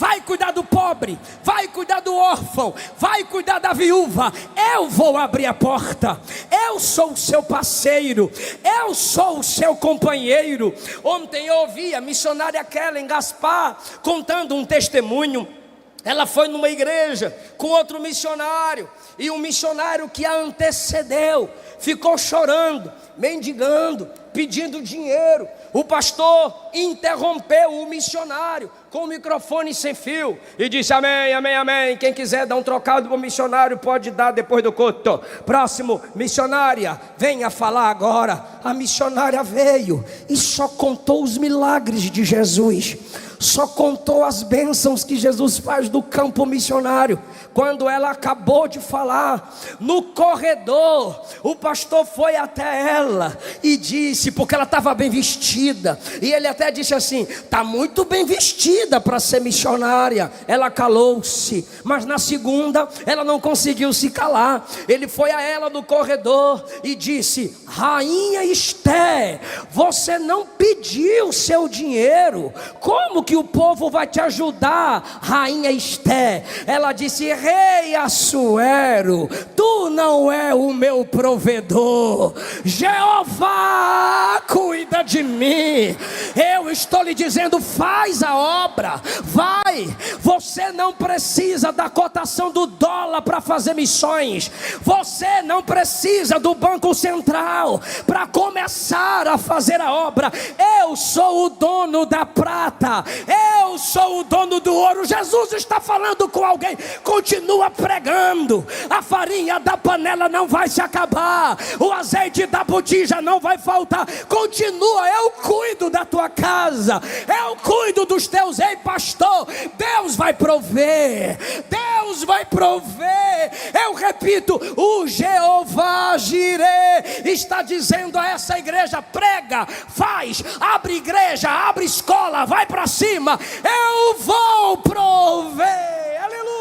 Vai cuidar do pobre, vai cuidar do órfão, vai cuidar da viúva. Eu vou abrir a porta, eu sou o seu parceiro, eu sou o seu companheiro. Ontem eu ouvi a missionária Kellen Gaspar contando um testemunho. Ela foi numa igreja com outro missionário, e um missionário que a antecedeu ficou chorando, mendigando, pedindo dinheiro. O pastor interrompeu o missionário com o microfone sem fio e disse: amém, amém, amém. Quem quiser dar um trocado para o missionário pode dar depois do culto. Próximo, missionária, venha falar agora. A missionária veio e só contou os milagres de Jesus, só contou as bênçãos que Jesus faz do campo missionário. Quando ela acabou de falar, no corredor, o pastor foi até ela e disse, porque ela estava bem vestida, e ele até disse assim: está muito bem vestida para ser missionária. Ela calou-se, mas na segunda ela não conseguiu se calar. Ele foi a ela no corredor e disse: Rainha Esther, você não pediu seu dinheiro, como que o povo vai te ajudar, Rainha Esther? Ela disse: Rei Assuero, tu não é o meu provedor, Jeová cuida de mim. Eu estou lhe dizendo, faz a obra, vai. Você não precisa da cotação do dólar para fazer missões, você não precisa do Banco Central para começar a fazer a obra. Eu sou o dono da prata, eu sou o dono do ouro. Jesus está falando com alguém. Continua pregando, a farinha da panela não vai se acabar, o azeite da botija não vai faltar. Continua, eu cuido da tua casa, eu cuido dos teus. Ei pastor, Deus vai prover, Deus vai prover. Eu repito, o Jeová Jireh está dizendo a essa igreja: prega, faz, abre igreja, abre escola, vai para cima, eu vou prover. Aleluia.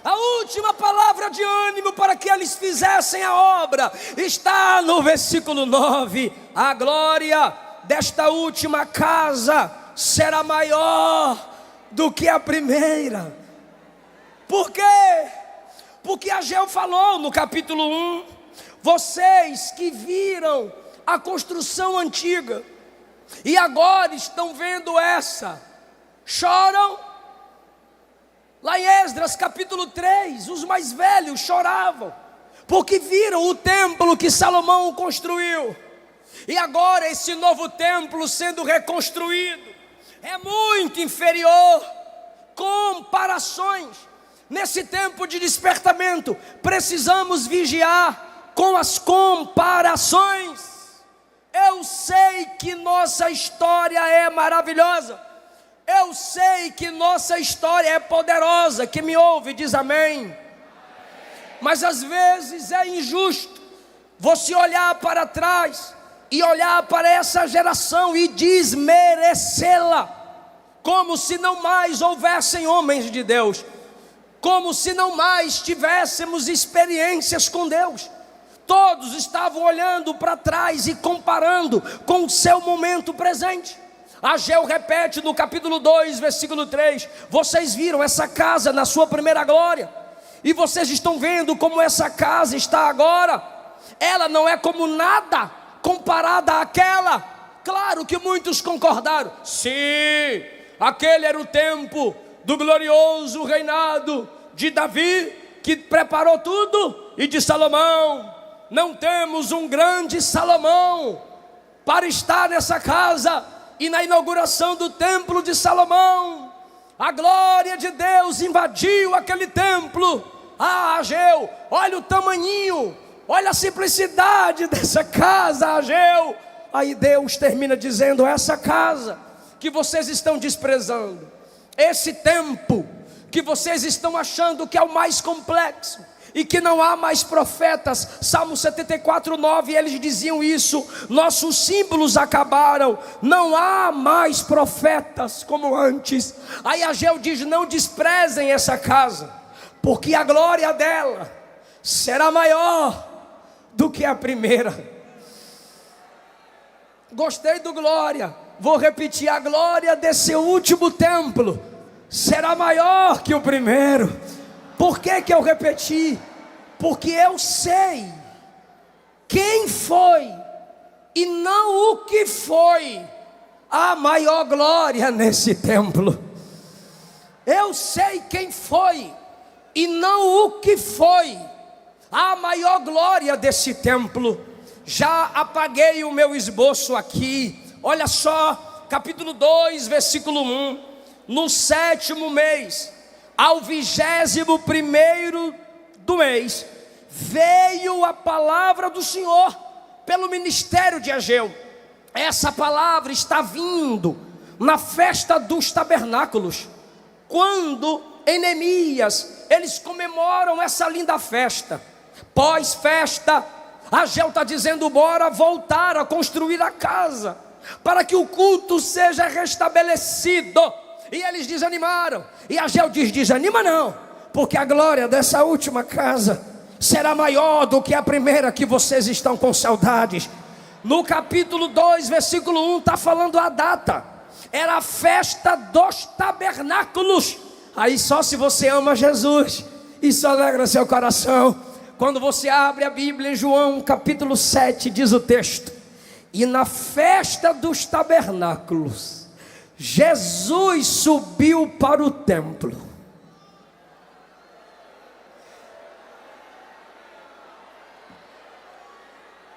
A última palavra de ânimo para que eles fizessem a obra está no versículo 9. A glória desta última casa será maior do que a primeira. Por quê? Porque Ageu falou no capítulo 1: vocês que viram a construção antiga e agora estão vendo essa, choram. Lá em Esdras capítulo 3, os mais velhos choravam, porque viram o templo que Salomão construiu. E agora esse novo templo sendo reconstruído é muito inferior. Comparações. Nesse tempo de despertamento, precisamos vigiar com as comparações. Eu sei que nossa história é maravilhosa, eu sei que nossa história é poderosa. Quem me ouve diz amém. Mas às vezes é injusto você olhar para trás e olhar para essa geração e desmerecê-la, como se não mais houvessem homens de Deus, como se não mais tivéssemos experiências com Deus. Todos estavam olhando para trás e comparando com o seu momento presente. Ageu repete no capítulo 2, versículo 3: vocês viram essa casa na sua primeira glória, e vocês estão vendo como essa casa está agora. Ela não é como nada comparada àquela. Claro que muitos concordaram: sim, aquele era o tempo do glorioso reinado de Davi, que preparou tudo, e de Salomão. Não temos um grande Salomão para estar nessa casa. E na inauguração do templo de Salomão, a glória de Deus invadiu aquele templo. Ah, Ageu, olha o tamanhinho, olha a simplicidade dessa casa, Ageu. Aí Deus termina dizendo: essa casa que vocês estão desprezando, esse templo que vocês estão achando que é o mais complexo e que não há mais profetas. Salmo 74, 9, eles diziam isso: nossos símbolos acabaram, não há mais profetas como antes. Aí Ageu diz: não desprezem essa casa, porque a glória dela será maior do que a primeira. Gostei do glória, vou repetir: a glória desse último templo será maior que o primeiro. Por que eu repeti? Porque eu sei quem foi e não o que foi a maior glória nesse templo. Eu sei quem foi e não o que foi A maior glória desse templo. Já apaguei o meu esboço aqui. Olha só, capítulo 2, versículo 1. No 7º mês, ao 21º do mês, veio a palavra do Senhor pelo ministério de Ageu. Essa palavra está vindo na festa dos tabernáculos, quando em Neemias eles comemoram essa linda festa. Pós-festa, Ageu está dizendo: bora voltar a construir a casa, para que o culto seja restabelecido. E eles desanimaram, e Ageu diz: desanima não, porque a glória dessa última casa será maior do que a primeira que vocês estão com saudades. No capítulo 2, versículo 1, está falando a data. Era a festa dos tabernáculos. Aí só se você ama Jesus, isso alegra seu coração. Quando você abre a Bíblia em João capítulo 7, diz o texto: e na festa dos tabernáculos, Jesus subiu para o templo.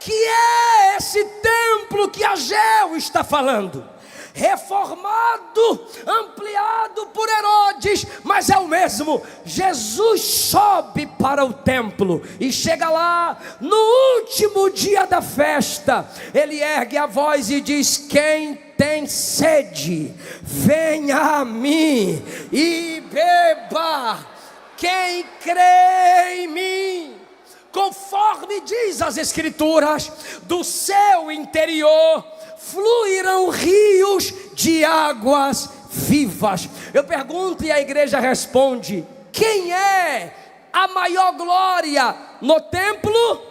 Que é esse templo que Ageu está falando? Reformado, ampliado por Herodes, mas é o mesmo. Jesus sobe para o templo e chega lá no último dia da festa. Ele ergue a voz e diz: quem tem sede, venha a mim e beba. Quem crê em mim, conforme diz as Escrituras, do seu interior fluirão rios de águas vivas. Eu pergunto e a igreja responde: quem é a maior glória no templo?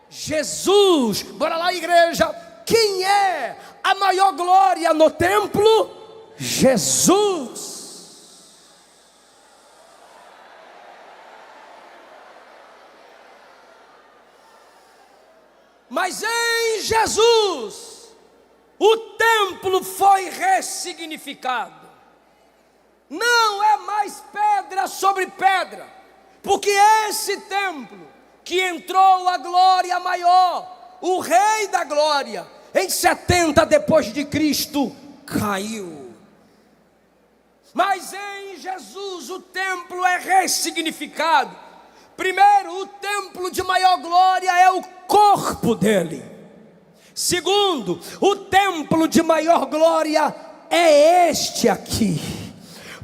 Jesus. Bora lá, igreja. Quem é a maior glória no templo? Jesus. Mas em Jesus o templo foi ressignificado. Não é mais pedra sobre pedra, porque esse templo que entrou a glória maior, o Rei da Glória, em 70 depois de Cristo, caiu. Mas em Jesus o templo é ressignificado. Primeiro, o templo de maior glória é o corpo dele. Segundo, o templo de maior glória é este aqui.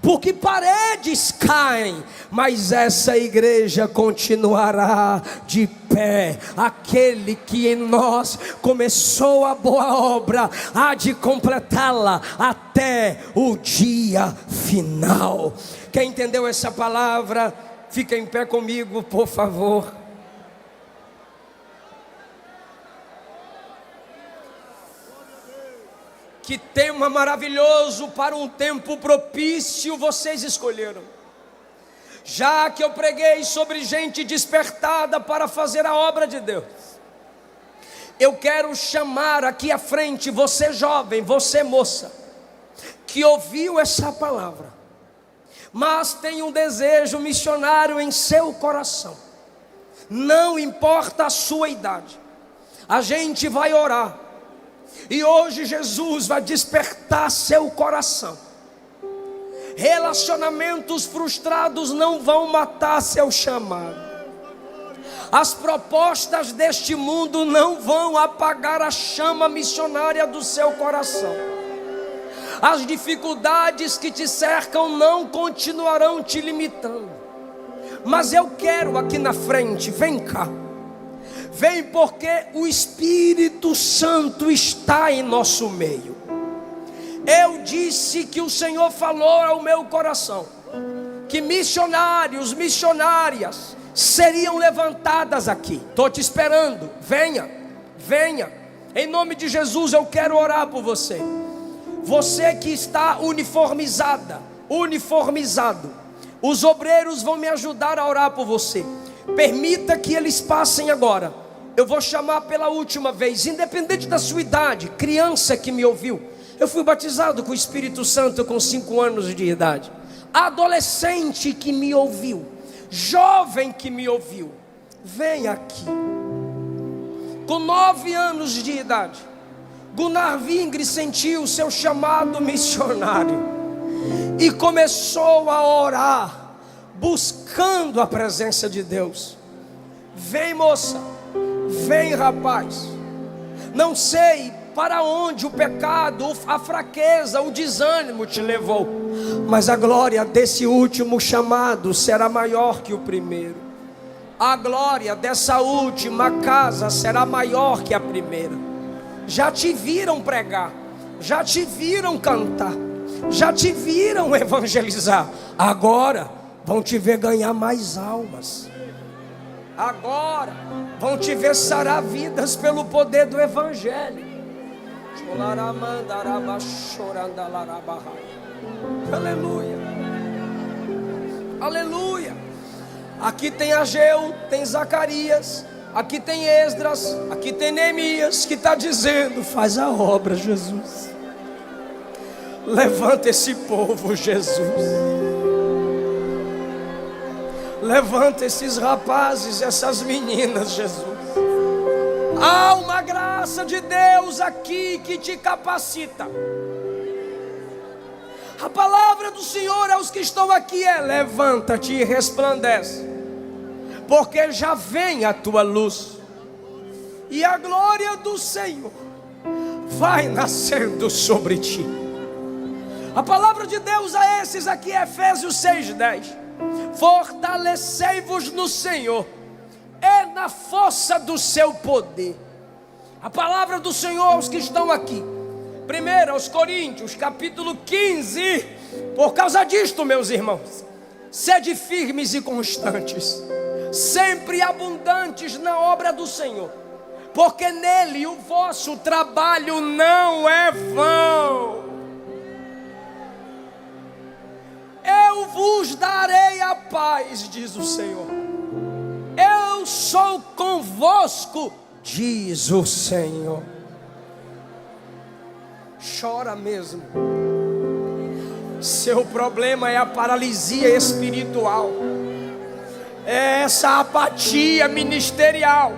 Porque paredes caem, mas essa igreja continuará de pé. Aquele que em nós começou a boa obra há de completá-la até o dia final. Quem entendeu essa palavra, fica em pé comigo, por favor. Que tema maravilhoso para um tempo propício vocês escolheram. Já que eu preguei sobre gente despertada para fazer a obra de Deus, eu quero chamar aqui à frente você jovem, você moça, que ouviu essa palavra, mas tem um desejo missionário em seu coração. Não importa a sua idade, a gente vai orar. E hoje Jesus vai despertar seu coração. Relacionamentos frustrados não vão matar seu chamado. As propostas deste mundo não vão apagar a chama missionária do seu coração. As dificuldades que te cercam não continuarão te limitando. Mas eu quero aqui na frente, vem cá. Vem, porque o Espírito Santo está em nosso meio. Eu disse que o Senhor falou ao meu coração que missionários, missionárias seriam levantadas aqui. Estou te esperando, venha, venha. Em nome de Jesus eu quero orar por você. Você que está uniformizada, uniformizado, os obreiros vão me ajudar a orar por você. Permita que eles passem agora. Eu vou chamar pela última vez, independente da sua idade. Criança que me ouviu, eu fui batizado com o Espírito Santo com 5 anos de idade. Adolescente que me ouviu, jovem que me ouviu, vem aqui. Com 9 anos de idade, Gunnar Wingre sentiu o seu chamado missionário e começou a orar, buscando a presença de Deus. Vem, moça, vem, rapaz. Não sei para onde o pecado, a fraqueza, o desânimo te levou, mas a glória desse último chamado será maior que o primeiro. A glória dessa última casa será maior que a primeira. Já te viram pregar, já te viram cantar, já te viram evangelizar. Agora vão te ver ganhar mais almas. Agora vão te ver sarar vidas pelo poder do evangelho. Aleluia. Aleluia. Aqui tem Ageu, tem Zacarias, aqui tem Esdras, aqui tem Neemias, que está dizendo: faz a obra, Jesus. Levanta esse povo, Jesus. Levanta esses rapazes, essas meninas, Jesus. Há uma graça de Deus aqui que te capacita. A palavra do Senhor aos que estão aqui é: levanta-te e resplandece, porque já vem a tua luz, e a glória do Senhor vai nascendo sobre ti. A palavra de Deus a esses aqui é Efésios 6:10. Fortalecei-vos no Senhor e na força do seu poder. A palavra do Senhor aos que estão aqui, 1 aos Coríntios, capítulo 15. Por causa disto, meus irmãos, sede firmes e constantes, sempre abundantes na obra do Senhor, porque nele o vosso trabalho não é vão. Eu vos darei a paz, diz o Senhor. Eu sou convosco, diz o Senhor. Chora mesmo. Seu problema é a paralisia espiritual, é essa apatia ministerial.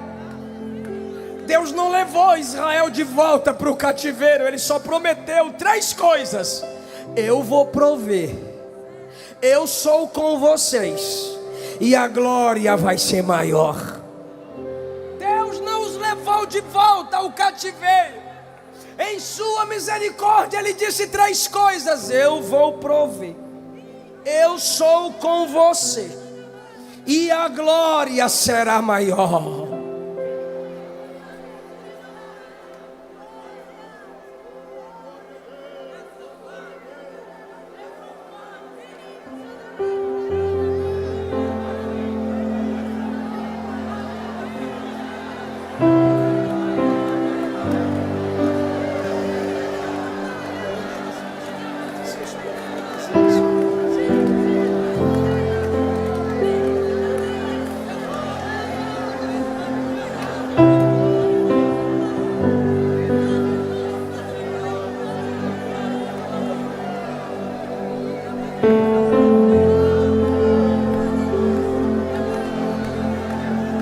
Deus não levou Israel de volta para o cativeiro. Ele só prometeu 3 coisas: eu vou prover, eu sou com vocês, e a glória vai ser maior. Deus não os levou de volta ao cativeiro. Em sua misericórdia Ele disse 3 coisas: eu vou prover, eu sou com você, e a glória será maior.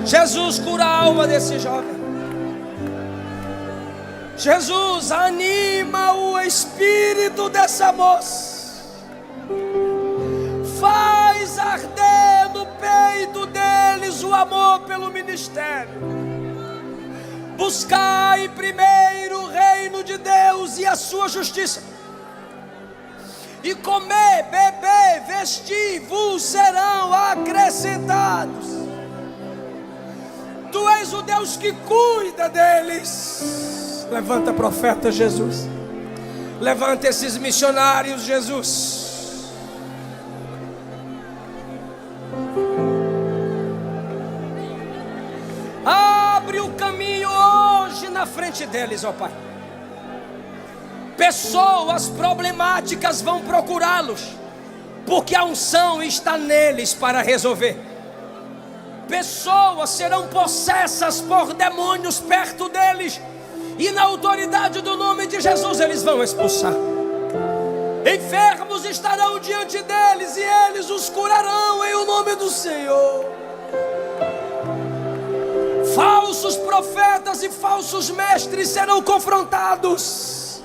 Jesus cura a alma desse jovem. Jesus anima o espírito dessa moça. Faz arder no peito deles o amor pelo ministério. Buscai primeiro o reino de Deus e a sua justiça, e comer, beber, vestir vos serão acrescentados. Tu és o Deus que cuida deles. Levanta profeta, Jesus. Levanta esses missionários, Jesus. Abre o caminho hoje na frente deles, ó Pai. Pessoas problemáticas vão procurá-los, porque a unção está neles para resolver. Pessoas serão possessas por demônios perto deles, e na autoridade do nome de Jesus eles vão expulsar. Enfermos estarão diante deles e eles os curarão em o nome do Senhor. profetas e falsos mestres serão confrontados.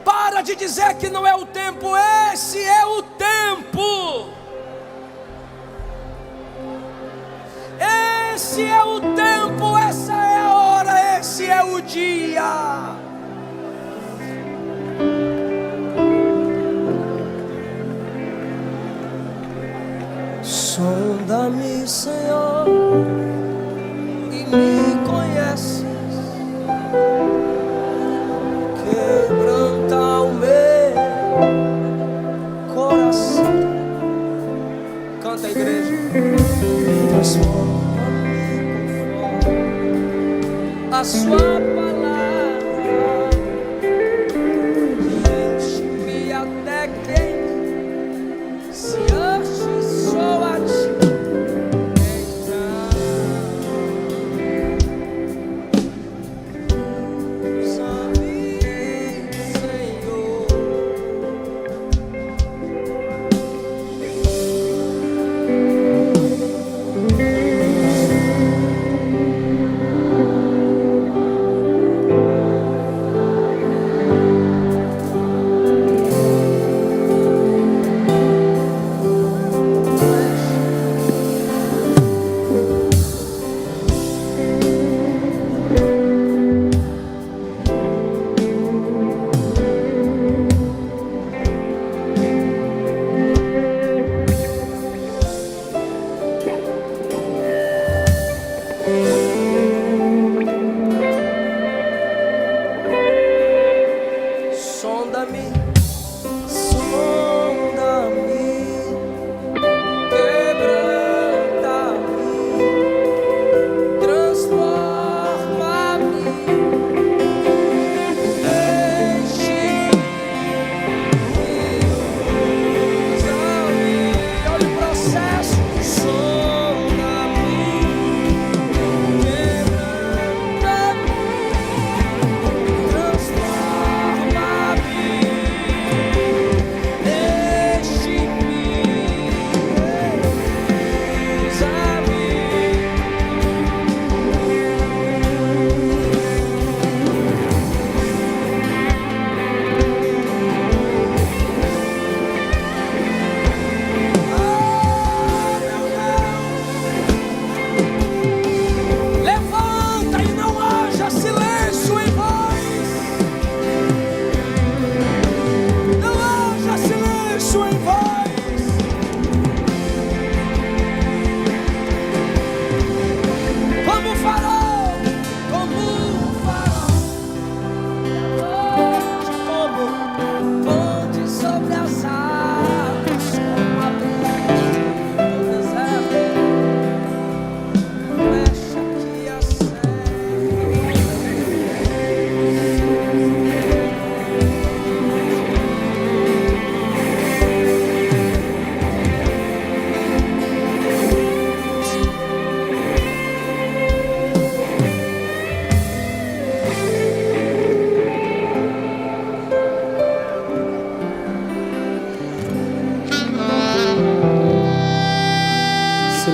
Para de dizer que não é o tempo, esse é o tempo. Esse é o tempo, essa é a hora, esse é o dia. Sonda-me, Senhor, e me conheces. Quebranta o meu coração. Canta, igreja. Transforma-me conforme a sua palavra. Enche-me até que se antes sou a ti.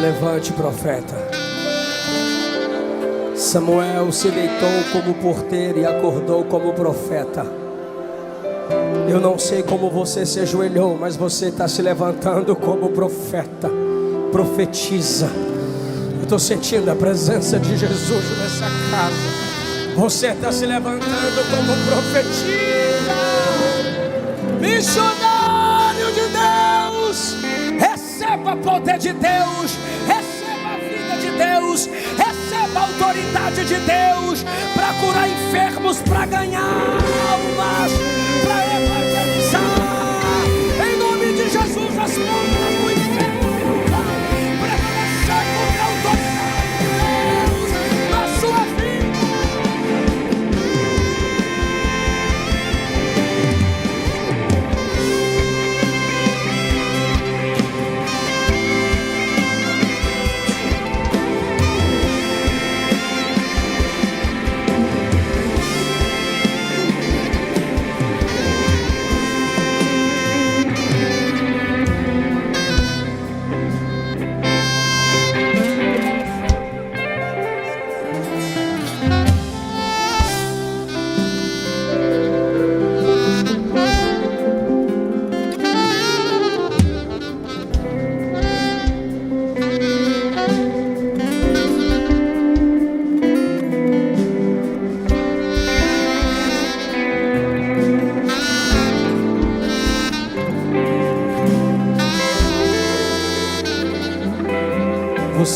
Levante, profeta. Samuel se deitou como porteiro e acordou como profeta. Eu não sei como você se ajoelhou, mas você está se levantando como profeta. Profetiza. Eu estou sentindo a presença de Jesus nessa casa. Você está se levantando como profetiza. Missionário de Deus. Receba poder de Deus, receba a vida de Deus, receba a autoridade de Deus para curar enfermos, para ganhar almas, para evangelizar. Em nome de Jesus, as portas do inferno prevalecer contra a autoridade de Deus na sua vida.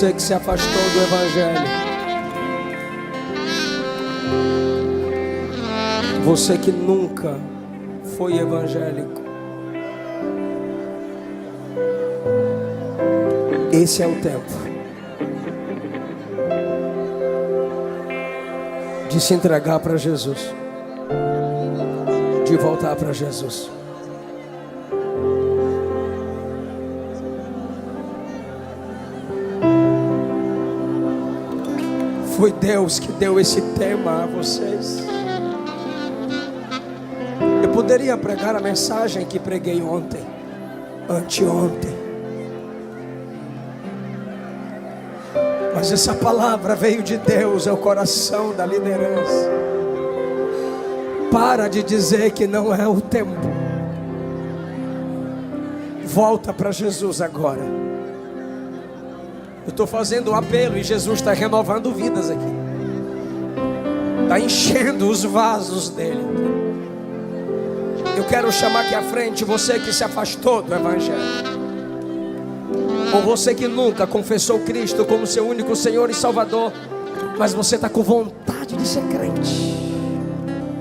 Você que se afastou do Evangelho, você que nunca foi evangélico, esse é o tempo de se entregar para Jesus, de voltar para Jesus. Foi Deus que deu esse tema a vocês. Eu poderia pregar a mensagem que preguei ontem, anteontem, mas essa palavra veio de Deus ao coração da liderança. Para de dizer que não é o tempo. Volta para Jesus agora. Eu estou fazendo um apelo e Jesus está renovando vidas aqui. Está enchendo os vasos dele. Eu quero chamar aqui à frente você que se afastou do Evangelho, ou você que nunca confessou Cristo como seu único Senhor e Salvador, mas você está com vontade de ser crente.